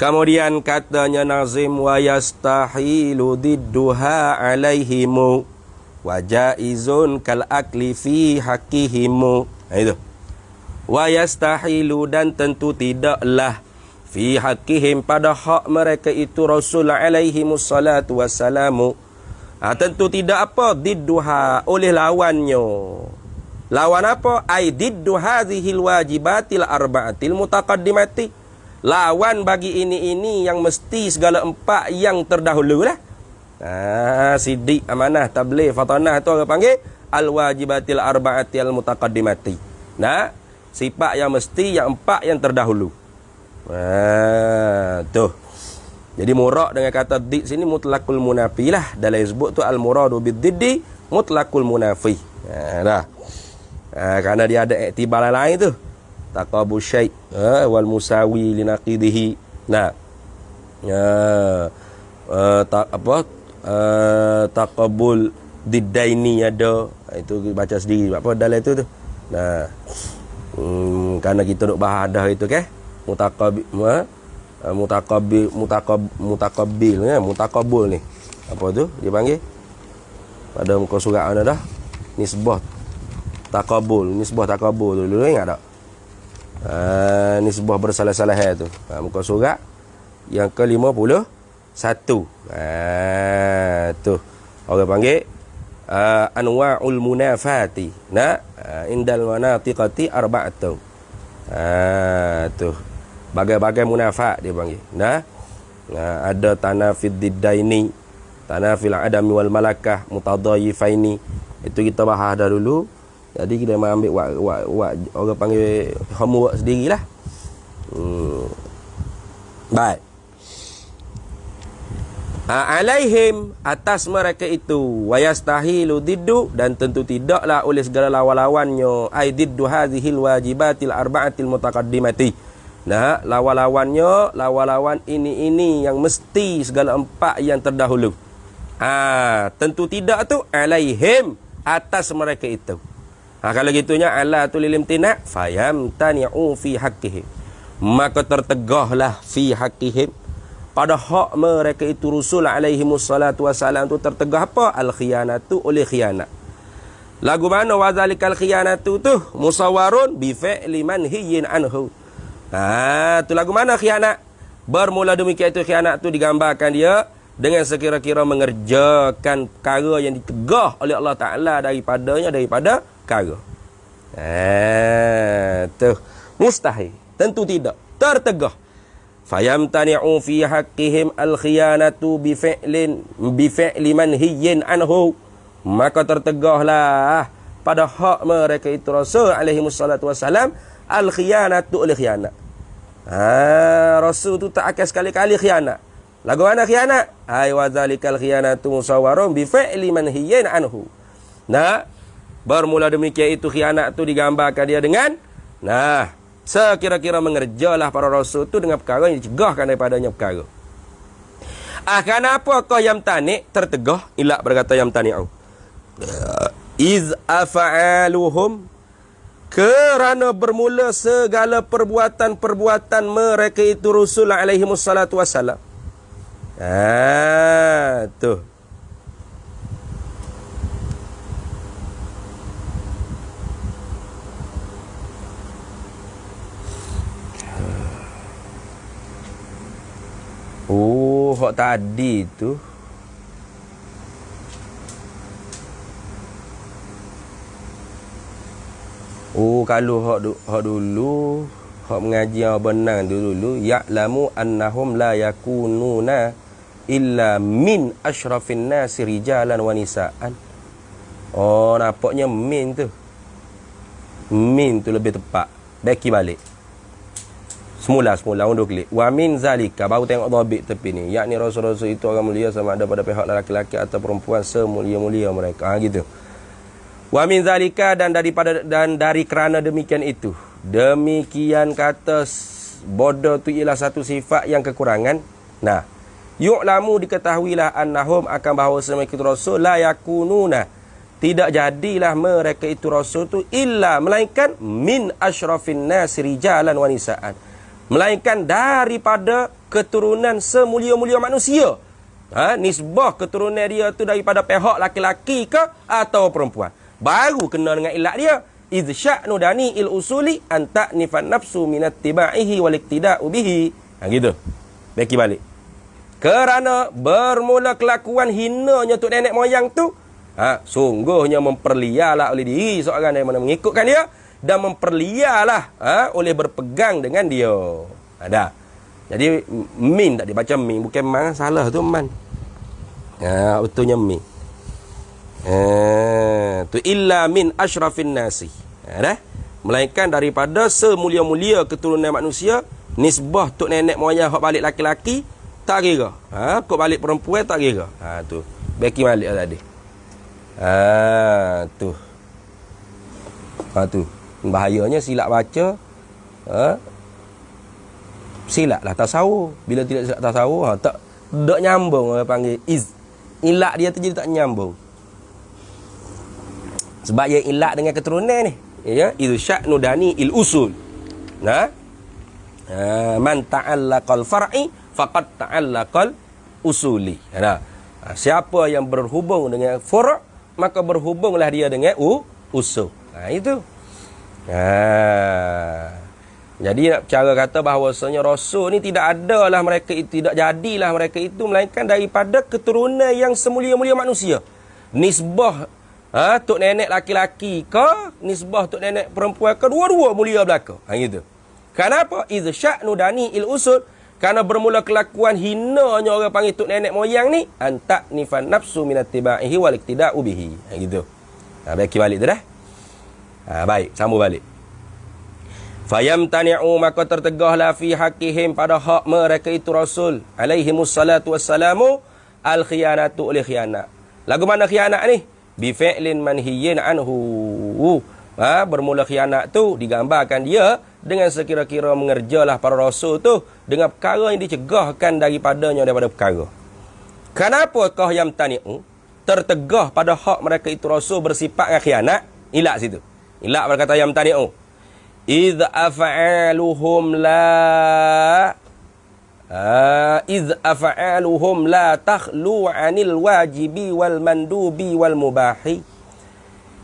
Kemudian katanya Nazim, wa yastahilu didduha alaihimu wa jaizun kal akli fi haqqihimu. Itu. Wa yastahilu, dan tentu tidaklah fi haqqihim, pada hak mereka itu Rasul alaihi wassalatu wassalamu. Tentu tidak apa didduha, oleh lawannya. Lawan apa? Ai diddu hadhil wajibatil arba'atil mutaqaddimati. Lawan bagi ini yang mesti segala empat yang terdahulu lah. Sidik, amanah, tabligh, fatanah tu orang panggil al-wajibatil arba'atil mutaqaddimati. Sifat yang mesti yang empat yang terdahulu. Tuh. Jadi murak dengan kata did sini mutlaqul munafi lah. Dalam sebut tu al-muradu bid-diddi mutlaqul munafi. Kerana dia ada iktibar lain tu. Taqabu syai' wal musawi li naqidihi. Taqabul diddaini ada. Itu baca sendiri apa dalam itu tu. Kerana kita duk bahas dah itu ke? Mutakabbil ni. Apa tu dia panggil? Pada muka surat mana dah? Nisbah takabul, nisbah takabul dulu ingat tak? Nisbah bersalah-salah tu. Muka surat yang ke-51. Tu. Orang panggil anwa'ul munafati. Indal manatiqati arba'atu. Tu. Bagai-bagai munafat dia panggil. Ada tanafid diddaini, tanafil adami wal malakah mutadayifaini. Itu kita bahas dah dulu. Jadi kita ambil orang panggil homework sendirilah. Baik. Alaihim, atas mereka itu, wayastahilu diddu, dan tentu tidaklah oleh segala lawan-lawannya, ai diddu hadhil wajibatil arba'atil mutaqaddimati. Nah, lawan ini yang mesti segala empat yang terdahulu. Tentu tidak tu alaihim, atas mereka itu. Kalau gitunya ala tu lil imtina, fayamtani'u fi haqqihim. Maka tertegahlah fi haqqihim, pada hak mereka itu Rasul alaihimus salatu wassalam tu tertegah apa? Al-khiyanatu, oleh khianat. Lagu mana wazalikal khiyanatu tu? Musawwarun bi fi'li manhiyyin anhu. Tu lagu mana khianat? Bermula demikian itu khianat tu digambarkan dia dengan sekira-kira mengerjakan perkara yang ditegah oleh Allah Ta'ala daripada perkara. Tu mustahil, tentu tidak, tertegah. Fayamtani'u fi haqqihim al-khiyanatu bi fi'li manhiyyin anhu. Maka tertegahlah pada hak mereka itu Rasul alaihi wassalatu wassalam al-khiyanatu, oleh khianat. Rasul tu tak akan sekali-kali khianat. Lagu mana khianat? Ai wa zalikal khiyanatu musawwarun bi fi'li manhiyyin anhu. Nah, bermula demikian itu khianat tu digambarkan dia dengan sekira-kira mengerjalah para rasul tu dengan perkara yang dicegahkan daripadanya perkara. Kenapa kau yamtani tertegah? Ilak berkata yamtani'u. Iz afa'aluhum, kerana bermula segala perbuatan-perbuatan mereka itu Rasul alaihi wassalatu wassalam. Tuh. Hak tadi tu. Kalau hak dulu, hak mengaji yang benar dulu, ya'lamu annahum la yakununa illa min asyrafin nasi rijalan wa nisaan. Nampaknya min tu. Min tu lebih tepat. Beki balik. Semula undur klik. Wa min zalika, baru tengok dhabit tepi ni. Yakni rasul-rasul itu orang mulia sama ada pada pihak lelaki-lelaki atau perempuan semulia-mulia mereka. Gitu. Wa min zalika, dan dari kerana demikian itu. Demikian kata bodoh tu ialah satu sifat yang kekurangan. Nah, yu'lamu, diketahuilah annahum, akan bahawa mereka itu rasul la yakununa, tidak jadilah mereka itu rasul tu illa, melainkan min asyrafin nasi rijalan wa nisaan, melainkan daripada keturunan semulia-mulia manusia. Nisbah keturunan dia tu daripada pihak laki-laki ke atau perempuan. Baru kena dengan ilat dia. Idh sya'nu dani il usuli an ta'nifan nafsu minat tiba'ihi wal iktida'u bihi. Gitu. Beki balik. Kerana bermula kelakuan hinanya tok nenek moyang tu, sungguhnya memperlialah oleh diri seorang yang mana mengikutkan dia, dan memperlialah oleh berpegang dengan dia. Ada. Jadi min tak dibaca min, bukan man, salah tu man. Betulnya min. Tu illa min asyrafin nasi. Melainkan daripada semulia-mulia keturunan manusia, nisbah tok nenek moyang hak balik laki-laki tak kira. Kok balik perempuan tak kira. Tu. Beki balik tadi. Tu. Tu. Bahayanya silap baca, silaplah tasawuf. Bila tidak silap tasawuf, tak nyambung, orang panggil ilak dia tu jadi tak nyambung. Sebab yang ilak dengan keturunan ni, ya, itu sya'nu dani il usul. Man ta'allaqal far'i faqad ta'allaqal usuli. Siapa yang berhubung dengan fur', maka berhubunglah dia dengan usul. Itu. Jadi nak cara kata bahawasanya rasul ni tidak adalah mereka itu, tidak jadilah mereka itu, melainkan daripada keturunan yang semulia-mulia manusia. Nisbah tok nenek laki-laki ke, nisbah tok nenek perempuan ke, dua-dua mulia belaka. Gitu. Kenapa? Idh sya'nu dani il usul, Kerana bermula kelakuan hinanya orang panggil tok nenek moyang ni, antak nifan nafsu minattiba'ihi wal iktida'u bihi. Gitu. Bagi balik tu dah. Baik, sambung balik. Fayamtani'u, maka tertegahlah fi haqqihim, pada hak mereka itu Rasul alaihimus salatu wassalamu, al khiyanatu, oleh khianat. Lagu mana khianat ni? Bi fi'lin manhiyyin anhu. Bermula khianat tu digambarkan dia dengan sekira-kira mengerjalah para rasul tu dengan perkara yang dicegahkan daripadanya daripada perkara. Kenapa kau yamtani'u tertegah pada hak mereka itu Rasul bersifat dengan khianat? Ilak situ. Ilak berkata yamtani'u. Idh af'aluhum la takhlu 'anil wajibi wal mandubi wal mubahi.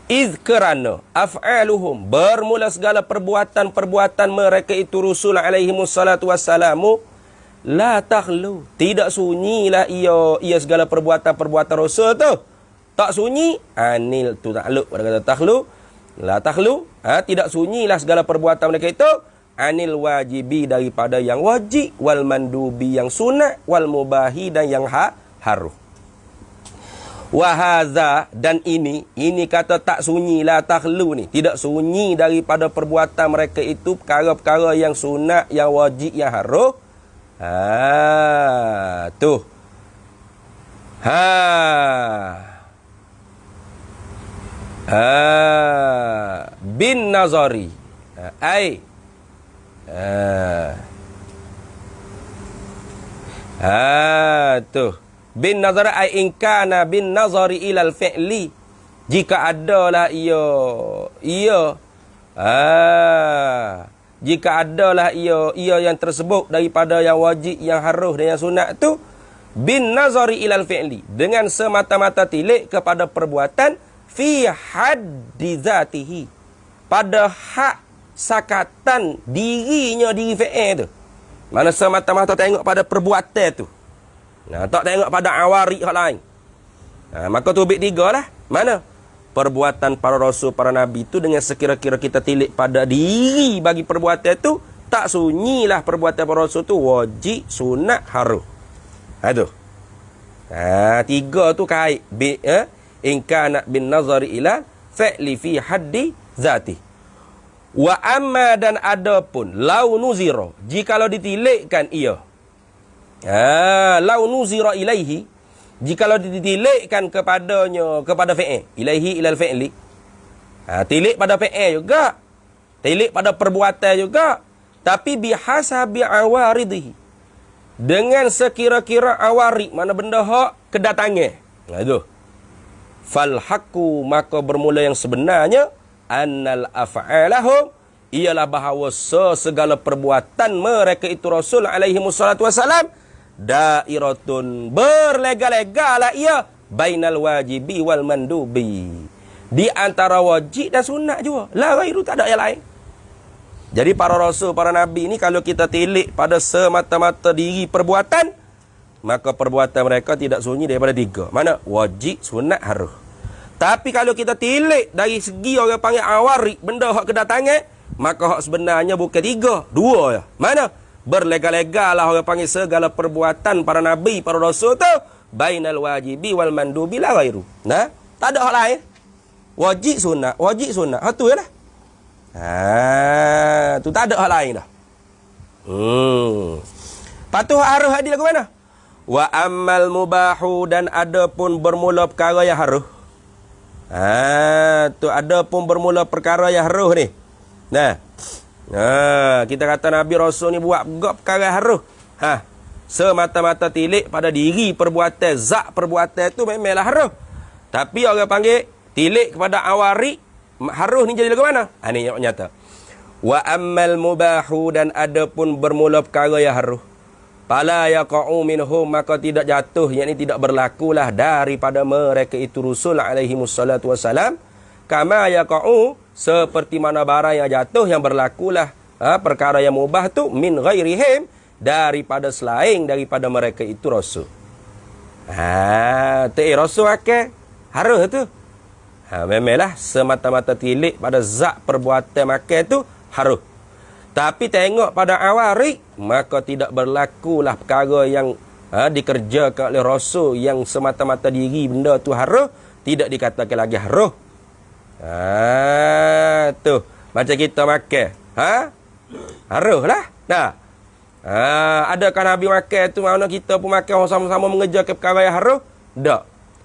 Idh, kerana af'aluhum, bermula segala perbuatan-perbuatan mereka itu Rasul alaihimus salatu wassalamu, la takhlu, tidak sunyilah ia segala perbuatan-perbuatan Rasul tu. Tak sunyi, anil tu takluk. Pada kata takhlu, la takhlu, tidak sunyilah segala perbuatan mereka itu anil wajibi, daripada yang wajib, wal mandubi, yang sunat, wal mubahi, dan yang haruh. Wahaza, dan ini kata tak sunyi la takhlu ni, tidak sunyi daripada perbuatan mereka itu perkara-perkara yang sunat, yang wajib, yang haruh. Tu. Bin nazari. Tu. Bin nazari ai in kana bin nazari ilal fi'li, jika adalah jika adalah ia yang tersebut daripada yang wajib, yang haruh dan yang sunat tu, bin nazari ilal fi'li, dengan semata-mata tilik kepada perbuatan, fi haddi zatihi, pada hak sakatan dirinya, diri fi'il tu. Mana semata-mata tengok pada perbuatan tu, tak tengok pada awarik hal lain. Maka tubik tiga lah. Mana? Perbuatan para rasul, para nabi tu dengan sekira-kira kita tilik pada diri bagi perbuatan tu, tak sunyilah perbuatan para rasul tu wajib, sunat, haruh. Aduh. Tiga tu kait. In kana bin nazari ila fa'li fi haddi zati. Wa amma, dan adapun launu zira, jikalau ditilikkan ia, launu zira ilaihi, jikalau ditilikkan kepadanya, kepada fi'il, ilaihi ilal fi'li, tilik pada fi'il juga, tilik pada perbuatan juga, tapi bihasabi awaridihi, dengan sekira-kira awarid, mana benda hak kedatangan. Itu fal haqqu, maka bermula yang sebenarnya, annal af'alahum, ialah bahawa segala perbuatan mereka itu Rasul alaihimus salatu wassalam, dairatun, berlega-legalah ia, bainal wajibi wal mandubi, di antara wajib dan sunat juga, la ghairu, tak ada yang lain. Jadi para rasul, para nabi ni kalau kita tilik pada semata-mata diri perbuatan, maka perbuatan mereka tidak sunyi daripada tiga. Mana? Wajib, sunat, haruh. Tapi kalau kita tilik dari segi orang panggil awarik, benda hak kedatangan, maka hak sebenarnya bukan tiga, dua ya. Mana? Berlega-lega lah orang panggil segala perbuatan para nabi, para rasul tu, bainal wajibi wal mandubi la ghairu. Tak ada hak lain. Wajib, sunat, wajib, sunat. Tu je lah. Tu tak ada hak lain dah. Patuh haruh hadir ke mana? Wa ammal mubahu, dan ada pun bermula perkara yang haruh. Tu ada pun bermula perkara yang haruh ni. Kita kata Nabi Rasul ni buat perkara haruh. Semata-mata tilik pada diri perbuatan, zat perbuatan tu memanglah haruh. Tapi orang panggil tilik kepada awarik, haruh ni jadi lagu mana? Ni yang nyata. Wa ammal mubahu, dan ada pun bermula perkara yang haruh, fala yaqa'u minhum, maka tidak jatuh, yakni tidak berlakulah daripada mereka itu Rasul alaihimus salatu wassalam, kama yaqa'u, seperti mana barang yang jatuh, yang berlakulah perkara yang mubah tu, min ghairihim, daripada selain daripada mereka itu Rasul. Rasul akan haruh tu. Memanglah semata-mata tilik pada zat perbuatan makan tu haruh. Tapi tengok pada awarik, maka tidak berlakulah perkara yang dikerjakan oleh Rasul yang semata-mata diri benda tu haruh, tidak dikatakan lagi haruh. Tu macam kita makan, haruh lah. Nah, adakah Nabi makan tu mana kita pun makan sama-sama mengerjakan perkara yang haruh? Tak.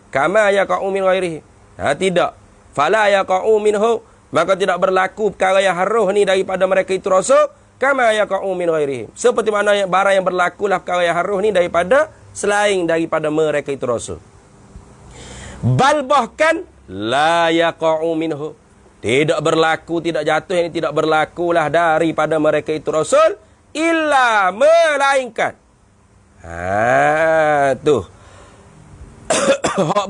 Kama yaqa'u min ghairihi. Tidak. Fala yaqa'u minhu, maka tidak berlaku perkara yang haruh ni daripada mereka itu Rasul. Kama yaqa'u min ghairihi. Seperti mana barang yang berlakulah perkara yang haruh ni daripada selain daripada mereka itu Rasul. Bal bahkan la yaqa'u minhu. Tidak berlaku, tidak jatuh, ini tidak berlakulah daripada mereka itu Rasul. Illa melainkan. Tu.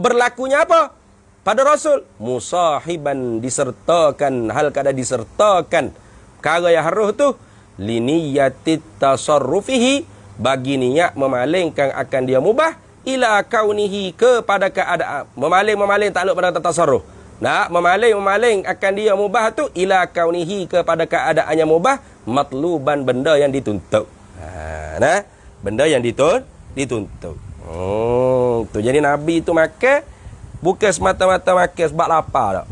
Berlakunya apa? Pada Rasul. Musahiban, disertakan, hal kada disertakan perkara yang haruh tu. Liniyatit tasarrufihi, bagi niat memalingkan akan dia mubah. Ila kaunihi, kepada keadaan. Memaling takluk pada tasarruf. Nak memaling akan dia mubah tu. Ila kaunihi, kepada keadaannya mubah. Matluban, benda yang dituntut. Benda yang dituntut. Tu jadi Nabi tu makan bukan semata-mata makan sebab lapar tak.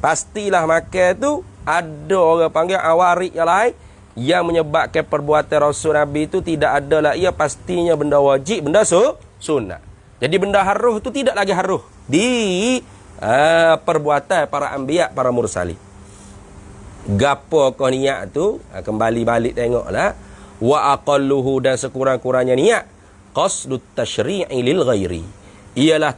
Pastilah makan tu ada orang panggil awarik yang lain yang menyebabkan perbuatan Rasul Nabi itu tidak adalah ia pastinya benda wajib, benda sunat. Jadi benda haruh tu tidak lagi haruh di perbuatan para anbiya, para mursali. Gapo kau niat tu, kembali balik tengoklah. Wa aqalluhu, dan sekurang-kurangnya niat qasdut tasyri'i lil ghairi, ialah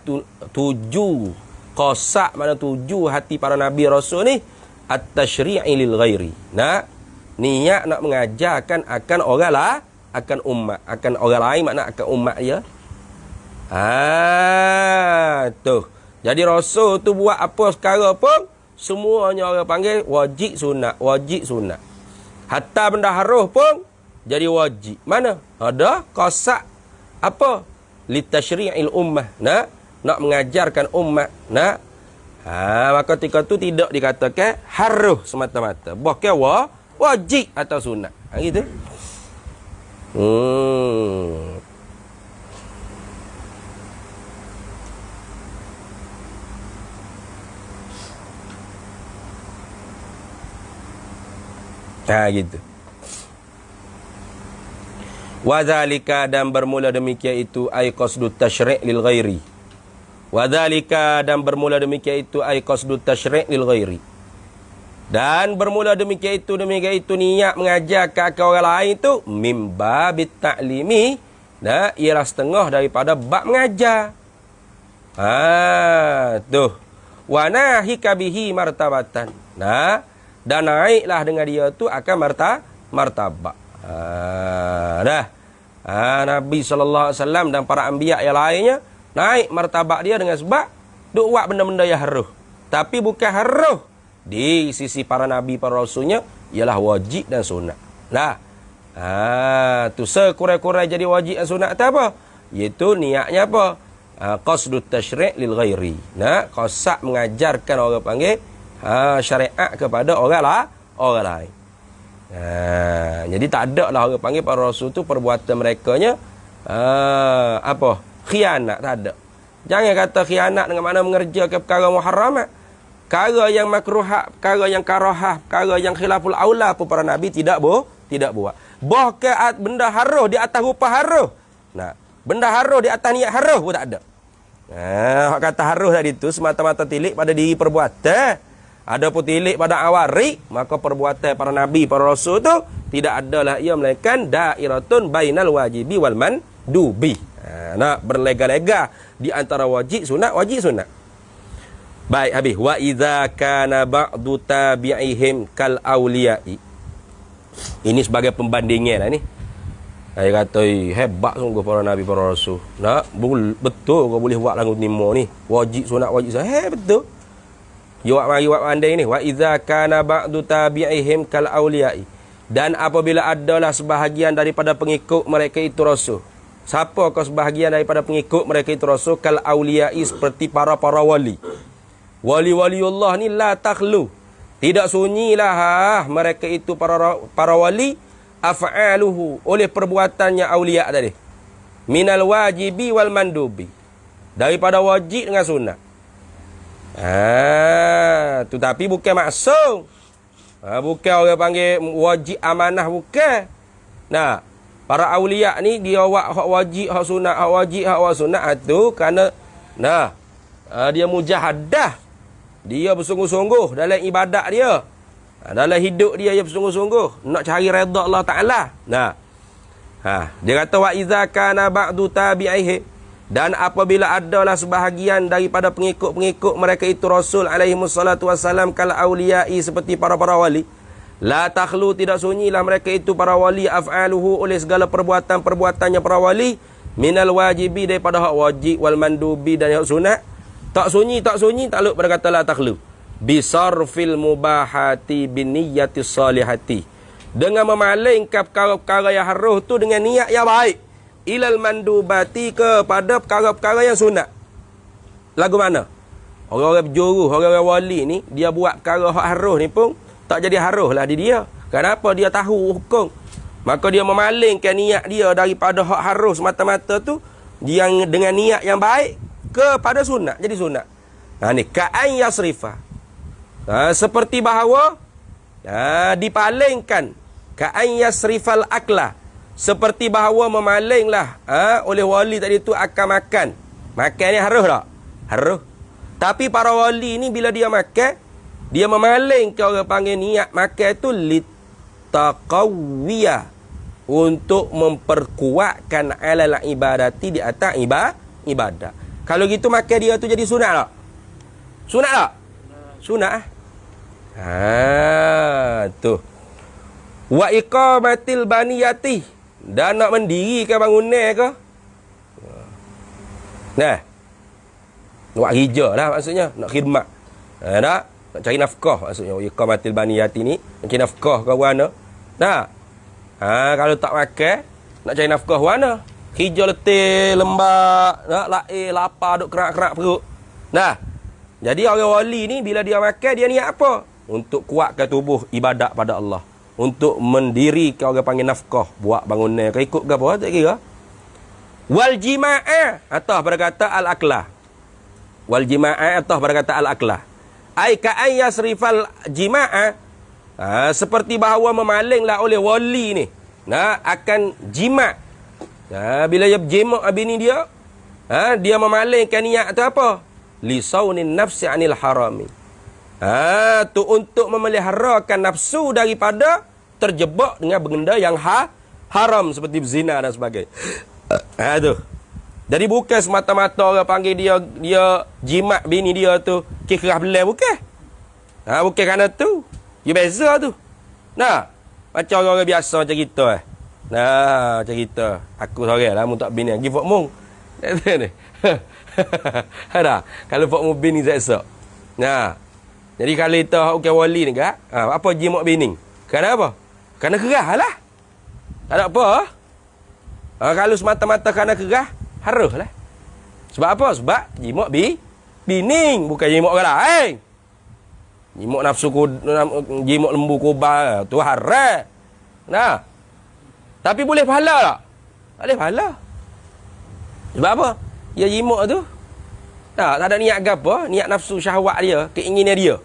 tuju qasak, mana tuju hati para nabi rasul ni at-tasyri'i lil ghairi. Niat nak mengajarkan akan orang lah, akan umat, akan orang lain, makna akan umat ya. Tu. Jadi Rasul tu buat apa sekarang pun, semuanya orang panggil wajib sunat, wajib sunat. Hatta benda haruh pun jadi wajib. Mana? Ada qasak apa? Litasyri'il ummah. Nak mengajarkan umat. Maka ketika tu tidak dikatakan haruh semata-mata. Bahkan wajib atau sunat. Gitu. Gitu. Wadzalika, dan bermula demikian itu ay qasdut tasyri' lil ghairi. Wadzalika, dan bermula demikian itu ay qasdut tasyri' lil ghairi. Dan bermula demikian itu niat mengajar ke orang lain tu mimba bit ta'limi, ialah setengah daripada bab mengajar. Tu. Wa nahika bihi martabatan. Dan naiklah dengan dia tu akan martabak. Nabi SAW dan para anbiya yang lainnya naik martabak dia dengan sebab duk buat benda-benda yang haruh. Tapi bukan haruh di sisi para nabi, para rasulnya, ialah wajib dan sunat. Tu sekurang-kurang jadi wajib dan sunat tu apa? Iaitu niatnya apa? Qasdut tasyri' lil ghairi. Qasak mengajarkan orang panggil syariat kepada orang lain. Jadi tak ada lah orang panggil para rasul tu perbuatan merekanya khianat, tak ada. Jangan kata khianat dengan makna mengerjakan perkara muharramat. Perkara yang makruhat, perkara yang karahah, perkara yang khilaful aula pun para nabi tidak buat. Bahkan benda haruh di atas rupa haruh. Benda haruh di atas niat haruh pun tak ada. Kata haruh tadi tu semata-mata tilik pada diri perbuatan. Ada pun tilik pada awarik, maka perbuatan para nabi, para rasul tu tidak adalah ia melainkan dairatun bainal wajibi wal mandubi. Nak berlega-lega di antara wajib sunat, wajib sunat. Baik, habis. Wa idza kana ba'du tabi'ihim kal awliya'i. Ini sebagai pembandingan ni. Saya kata hebat sungguh para nabi, para rasul. Betul kau boleh buat lagu timur ni. Wajib sunat, wajib sunat. Betul. Buat pandai ni. Wa idza kana ba'du tabi'ihim kal awliya'i. Dan apabila adalah sebahagian daripada pengikut mereka itu rasul. Siapa kau sebahagian daripada pengikut mereka itu rasul? Kal awliya'i, seperti para wali. Wali-waliullah ni la takhlu, Tidak sunyilah mereka itu para wali af'aluhu, oleh perbuatannya aulia tadi. Minal wajibi wal mandubi, daripada wajib dengan sunat. Tu tapi bukan maksum. Bukan orang panggil wajib amanah, bukan. Nah, para aulia ni dia buat hak wajib, hak sunat, hak wajib, hak sunat tu kerana dia mujahadah. Dia bersungguh-sungguh dalam ibadat dia. Dalam hidup dia bersungguh-sungguh nak cari redha Allah Taala. Nah. Dia kata wa iza kana ba'du tabi'ihi, dan apabila adalah sebahagian daripada pengikut-pengikut mereka itu Rasul alaihi wassalatu wassalam kal auliya'i, seperti para-para wali, la takhlu, tidak sunyilah mereka itu para wali af'aluhu, oleh segala perbuatannya para wali, minal wajibi, daripada hak wajib, wal mandubi, dan hak sunat. Tak sunyi, tak luk pada kata la takhlu. Bisarfil mubahati binniyatis salihati, dengan memalingkan perkara-perkara yang haruh tu dengan niat yang baik, ilal mandubati, kepada perkara-perkara yang sunat. Lagu mana? Orang-orang berjuru, orang-orang wali ni, dia buat perkara hak haruh ni pun tak jadi haruh lah di dia. Kenapa? Dia tahu hukum. Maka dia memalingkan niat dia daripada hak haruh semata-mata tu, yang dengan niat yang baik kepada sunat, jadi sunat. Ni ka'an yasrifa, seperti bahawa dipalingkan, ka'an yasrifal akla, seperti bahawa memalinglah oleh wali tadi tu akan makan. Makan ni haruh tak? Haruh. Tapi para wali ni bila dia makan, dia memalingkan, orang panggil niat makan tu litaqawiyah, untuk memperkuatkan alal ibadati, di atas ibadah. Kalau gitu makan dia tu jadi sunat tak? Sunat tak? Sunat. Tu. Wa iqamatil baniyati, dan nak mendirikan bangunan ke? Nah. Buat kerja lah maksudnya, nak khidmat. Nak cari nafkah maksudnya. Wa iqamatil baniyati ni, nak cari nafkah ke mana? Nah. Kalau tak makan, nak cari nafkah mana? Kerja letih, lembab, lapar, duk kerak-kerak perut. Nah. Jadi orang wali ni bila dia makan, dia niat apa? Untuk kuatkan tubuh ibadat pada Allah. Untuk mendirikan, orang panggil nafkah, buat bangunan ke ikut ke apa, tak kira. Wal jima'a, atau berkata al-aklah. Wal jima'a, atau berkata al-aklah. Ai ka'an yasrifal jima'a, seperti bahawa memalinglah oleh wali ni akan jima'. Bila dia berjima' bini dia, dia memalingkan niat tu apa? Lisaunin nafsi anil harami. Tu untuk memeliharakan nafsu daripada terjebak dengan benda yang haram, seperti berzina dan sebagainya. Tu. Jadi bukan semata-mata orang panggil dia jimat bini dia tu kerah belah, bukan. Bukan kerana tu. Dia beza tu. Nah, macam orang biasa macam kita. Nah, macam kita. Aku seorang lah, mu tak bini. Give up mung. Ada. Kalau buat mu bini seksa. Nah. Jadi kalau kita bukan wali ni kak, apa jimat bini? Kerana apa? Kerana kerah lah. Tak ada apa. Kalau semata-mata kerana kerah, harus lah. Sebab apa? Sebab jimat bining, bukan jimat orang lain. Jimat nafsu, jimat lembu kubal, tu haram. Nah. Tapi boleh pahala tak? Tak boleh pahala. Sebab apa? Dia jimat tu, tak ada niat apa, niat nafsu syahwat dia, keinginan dia.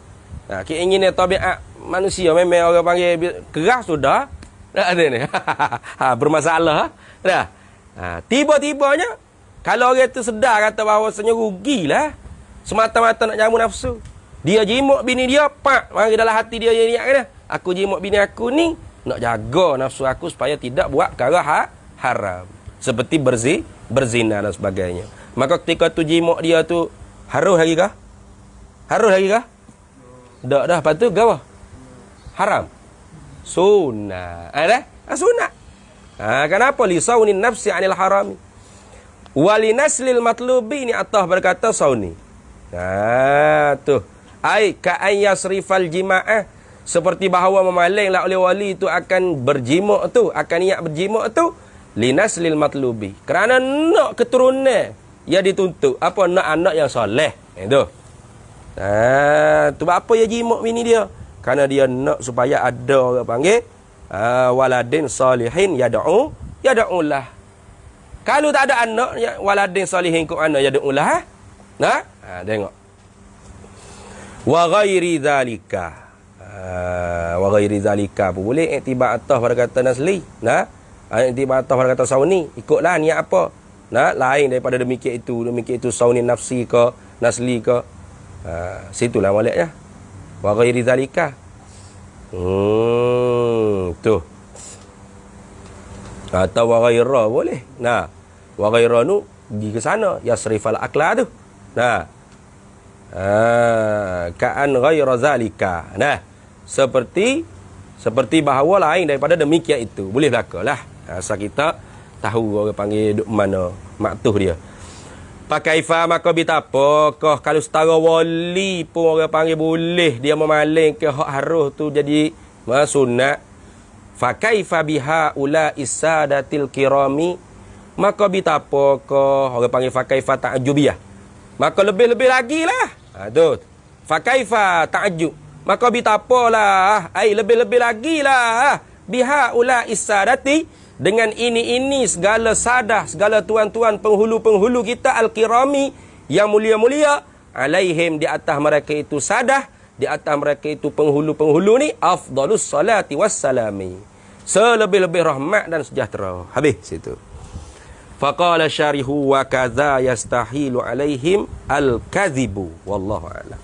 Keinginan tabiat manusia memang orang panggil keras sudah. Tak ada ni. Bermasalah. Dah. Tiba-tibanya kalau orang tu sedar kata bahawasanya rugilah semata-mata nak jamu nafsu. Dia jimat bini dia, pak, mari dalam hati dia niat kata, aku jimat bini aku ni nak jaga nafsu aku supaya tidak buat perkara haram. Seperti berzina dan sebagainya. Maka ketika tu jimat dia tu haruh lagi kah? Haruh lagi kah? Tak dah, lepas tu apa? Haram. Sunnah. Sunnah. Kenapa? Lisaunin nafsi anil harami. Walinaslil matlubi, ni atah berkata sauni. Tu. Ai ka'an yasrifal jima'ah, seperti bahawa memalinglah oleh wali itu akan berjimak tu, akan niat berjimak tu, linaslil matlubi, kerana nak keturunan yang dituntut, nak anak yang soleh. Itu. Tu apa ya jimak bini dia? Kerana dia nak supaya ada orang panggil waladin salihin yad'ulah. Kalau tak ada anak waladin salihin kok ana yad'ulah. Nah, tengok. Wa ghairi zalika. Wa ghairi zalika pun boleh iktibar atas pada kata nasli. Nah, iktibar atas pada kata sauni. Ikutlah niat apa. Nah, lain daripada demikian itu sauni nafsi ke nasli ke. Situlah moleknya. Wa ghairi zalika. Tu. Atau wa ghaira boleh. Nah, wa ghaira nu pergi ke sana, yasrifal akla tu. Nah. Ka'an ghaira zalika. Nah, seperti bahawa lain daripada demikian itu. Boleh berlakulah. Asal kita tahu orang panggil duk mana maktuh dia. Pakaifa maka bitapakah kalau setara wali pun orang panggil boleh dia memaling ke hak harus tu jadi sunat. Fakaifa biha ula isadatil kirami maka bitapakah orang panggil fakaifa ta'ajubiyah. Maka lebih-lebih lagi lah. Tu. Fakaifa ta'ajub. Maka bitapalah. Lebih-lebih lagi lah. Biha ula isadati. Dengan ini segala sadah, segala tuan-tuan penghulu-penghulu kita al-kirami yang mulia-mulia, alaihim di atas mereka itu sadah, di atas mereka itu penghulu-penghulu ni afdalus salati wassalami. Selebih-lebih rahmat dan sejahtera. Habis situ. Faqala syarihu wa kadza yastahilu alaihim al-kadhibu wallahu a'lam.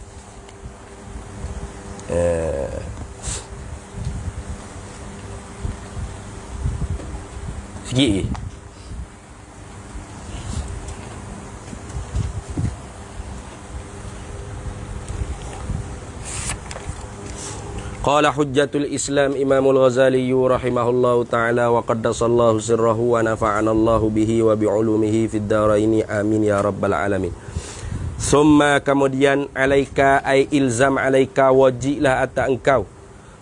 Sikit. Qala hujjatul Islam Imamul Ghazali rahimahullahu taala wa qaddasallahu sirrahu wa nafa'anallahu bihi wa bi'ulumihi fid daraini amin ya rabbal alamin. Summa kemudian alaika ay ilzam alaika wajiblah atas engkau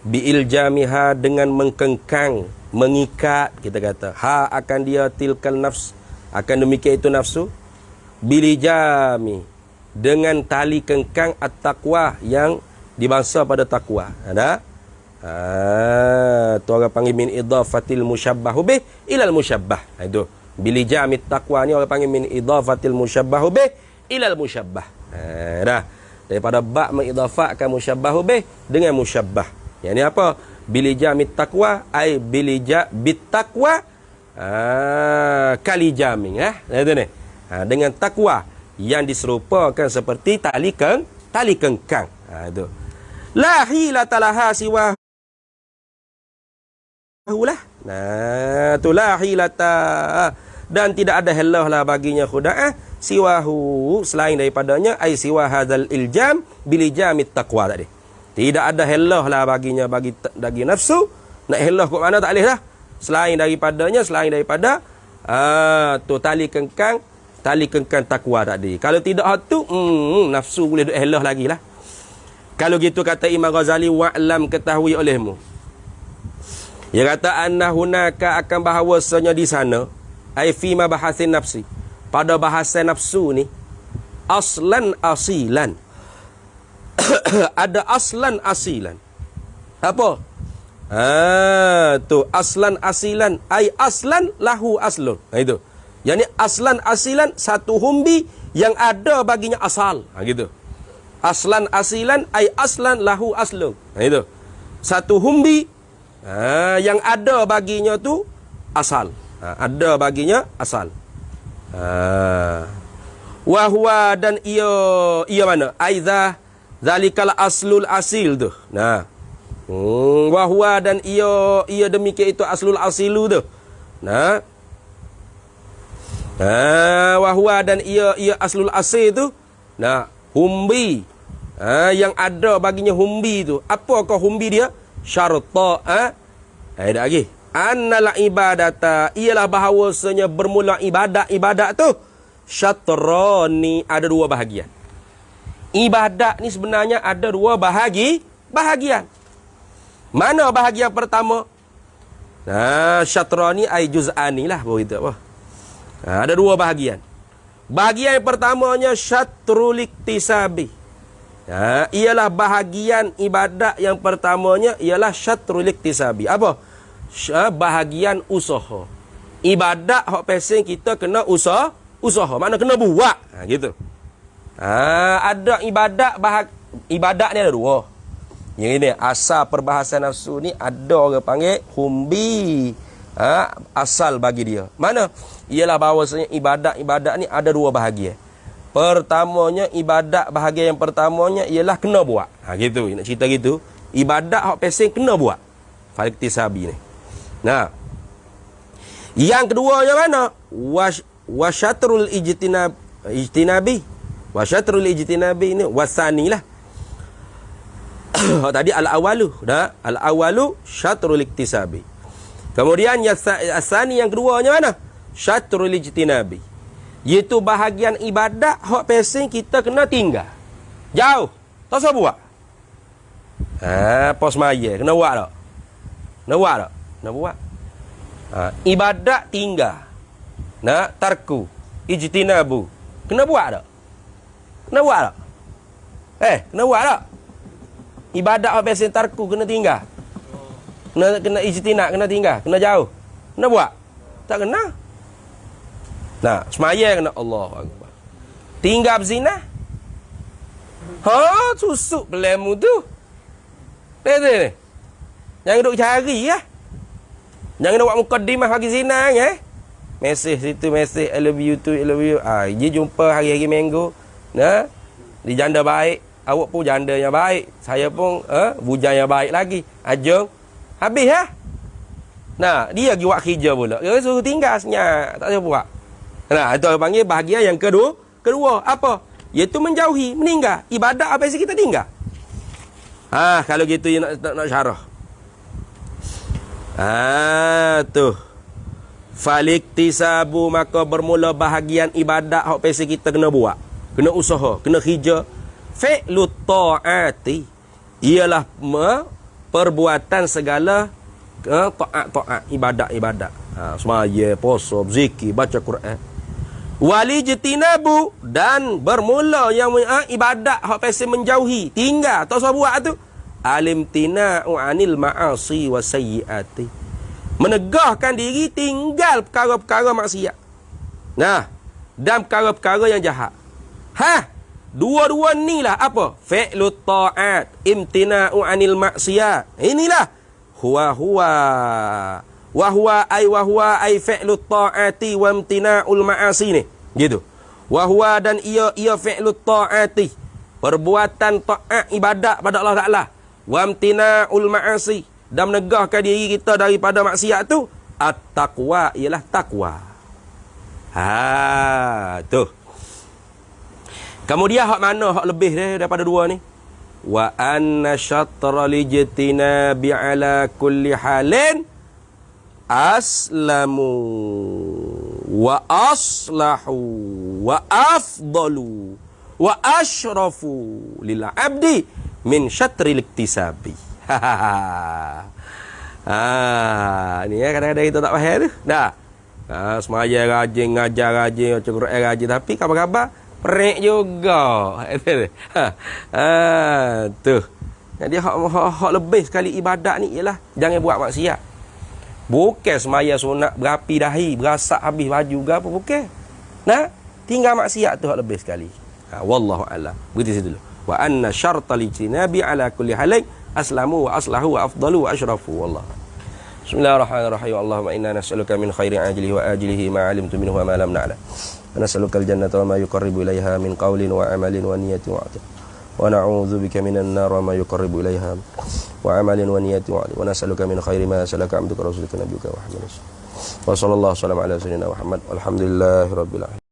bi iljamiha dengan mengkengkang mengikat kita kata akan dia tilkal nafs akan demikian itu nafsu bilijami dengan tali kengkang at-taqwa yang dibangsa pada takwa. Ada tu orang panggil min idafatil musyabbahu bih ilal musyabbah. Itu bilijami taqwa ni orang panggil min idafatil mushabbahu bih ilal musyabbah. Dah daripada ba' mengidafatkan mushabbahu bih dengan musyabbah. Yang ni apa? Bilijamit taqwa ay bilija bittaqwa kali jamin itu ni. Dengan takwa yang diserupakan seperti tali kengkang. Itu. La hilata laha siwa hulah. Nah, tu la hilata dan tidak ada helah lah baginya khuda'ah siwahu selain daripadanya ay siwa hadzal iljam bilijamit taqwa tadi. Tidak ada helah lah baginya bagi nafsu. Nak helah kat mana tak boleh lah. Selain daripada tu tali kengkang takwa tadi. Kalau tidak tu nafsu boleh duk helah lagi lah. Kalau gitu kata Imam Ghazali wa'lam ketahui olehmu. Dia kata anna hunaka akan bahawasanya di sana ai fi mabahasin nafsi. Pada bahasan nafsu ni aslan asilan. Ada aslan asilan. Apa? Tu aslan asilan ai aslan lahu aslun. Itu. Yani aslan asilan satu humbi yang ada baginya asal. Gitu. Aslan asilan ai aslan lahu aslun. Itu. Satu humbi yang ada baginya tu asal. Ada baginya asal. Wa huwa dan ia mana? Aiza zalikal aslul asil tu. Nah. Wahwa dan ia demikian itu aslul asilu tu. Nah. Wahwa dan ia aslul asil tu. Nah, humbi. Yang ada baginya humbi tu. Apakah humbi dia? Syarta. Ada lagi. Annal ibadata ialah bahawasanya bermula ibadat tu syatrani ada dua bahagian. Ibadat ni sebenarnya ada dua bahagian. Mana bahagian pertama? Syatrani ay juz'ani lah begitu apa. Ada dua bahagian. Bahagian yang pertamanya syatrul iktisabi. Ialah bahagian ibadat yang pertamanya ialah syatrul iktisabi. Apa? Bahagian usaha. Ibadat hak pesing kita kena usaha. Mana kena buat. Gitu. Ada ibadat ni ada dua. Yang ini asal perbahasan nafsu ni ada orang panggil humbi. Asal bagi dia. Mana? Ialah bahawasanya ibadat ni ada dua bahagian. Pertamanya ibadat bahagian yang pertamanya ialah kena buat. Gitu, nak cerita gitu. Ibadat hak pesing kena buat. Faliktisabi ni. Nah. Yang kedua yang mana? Wasyatrul ijtinabi. Wasyatrul ijtinabi ni wasani lah. Tadi al-awalu, dah. Al-awalu syatrul iktisabi. Kemudian asani yang keduanya mana? Syatrul ijtinabi. Iaitu bahagian ibadat hak pesing kita kena tinggal. Jauh. Tak usah buat. Pos maya kena buat tak? Kena buat tak? Kena buat. Ibadat tinggal. Tarku ijtinabu. Kena buat tak? Kena buat tak? Kena buat tak? Ibadat hak pesing tarku kena tinggal. Kena ijtinab, kena tinggal, kena jauh. Kena buat? Tak kena. Semaya kena Allahu Akbar. Tinggal berzina. Susuk pelemu tu. Ni. Jangan duduk cari lah. Jangan buat mukaddimah bagi zina mesej situ, mesej I love you tu, I love you. Dia jumpa hari-hari minggu. Di janda baik. Awak pun janda yang baik. Saya pun bujang yang baik lagi. Ajung. Habis lah. Dia pergi buat kerja pula. Dia suruh tinggal senyap. Tak boleh buat. Itu orang panggil bahagian yang kedua. Apa? Iaitu menjauhi, meninggal. Ibadat apa yang kita tinggal. Kalau gitu nak syarah. Tu. Faliktisabu, maka bermula bahagian ibadat hak pesi kita kena buat. Kena usaha, kena kerja. Fi'lu ta'ati. Ialah perbuatan segala taat, ibadat. Semaya, puasa, zikir, baca Quran. Walijtinabu, dan bermula yang ibadat hak pesi menjauhi, tinggal, tak usah buat tu. Alimtina'u anil ma'asi wa sayyiati. Menegahkan diri tinggal perkara-perkara maksiat. Dan perkara-perkara yang jahat. Dua-dua ni lah apa? Fi'lu ta'at, imtina'u anil maksiat. Inilah Wahwa ay fi'lu ta'ati wa imtina'ul ma'asi ni. Gitu. Wahwa dan ia fi'lu ta'ati. Perbuatan ta'at ibadat pada Allah Ta'ala. Wa imtina'ul ma'asi. Dan menegahkan diri kita daripada maksiat tu. At-taqwa ialah taqwa. Tu. Kemudian hak mana hak lebih daripada dua ni? Wa anna syatra lijtinabi ala kulli halin aslamu wa aslahu wa afdalu wa ashrafu lil abdi min syatril iktisabi. Ni kadang-kadang kita tak faham tu. Semaya rajin, ngajar rajin, baca Quran rajin, tapi khabar-khabar perik juga. Tu. Jadi hak lebih sekali ibadat ni ialah jangan buat maksiat. Bukan semaya sunat berapi dahi, berasak habis baju ke apa, bukan. Tinggal maksiat tu hak lebih sekali. Wallahu a'lam. Berhenti situ dulu. Wa anna syartal ijtinabi ala kulli halin aslamu wa aslahu wa afdalu wa asyrafu. Wallahu. Bismillahirrahmanirrahim. Allahumma inna nas'aluka min khairi ajlihi wa ajlihi ma 'alimtu minhu wa ma lam na'lam. Wa nas'aluka al-jannata wa ma yuqarribu ilaiha min qawlin wa 'amalin wa niyyatin wa 'atin. Wa na'udzu bika minan nar wa ma yuqarribu ilaiha wa 'amalin wa niyyatin wa 'atin. Wa nas'aluka min khairi ma salaka 'abduka rasulika nabiyyuka Muhammad. Wa sallallahu alaihi wa sallam ala sayyidina Muhammad. Alhamdulillahirabbil alamin.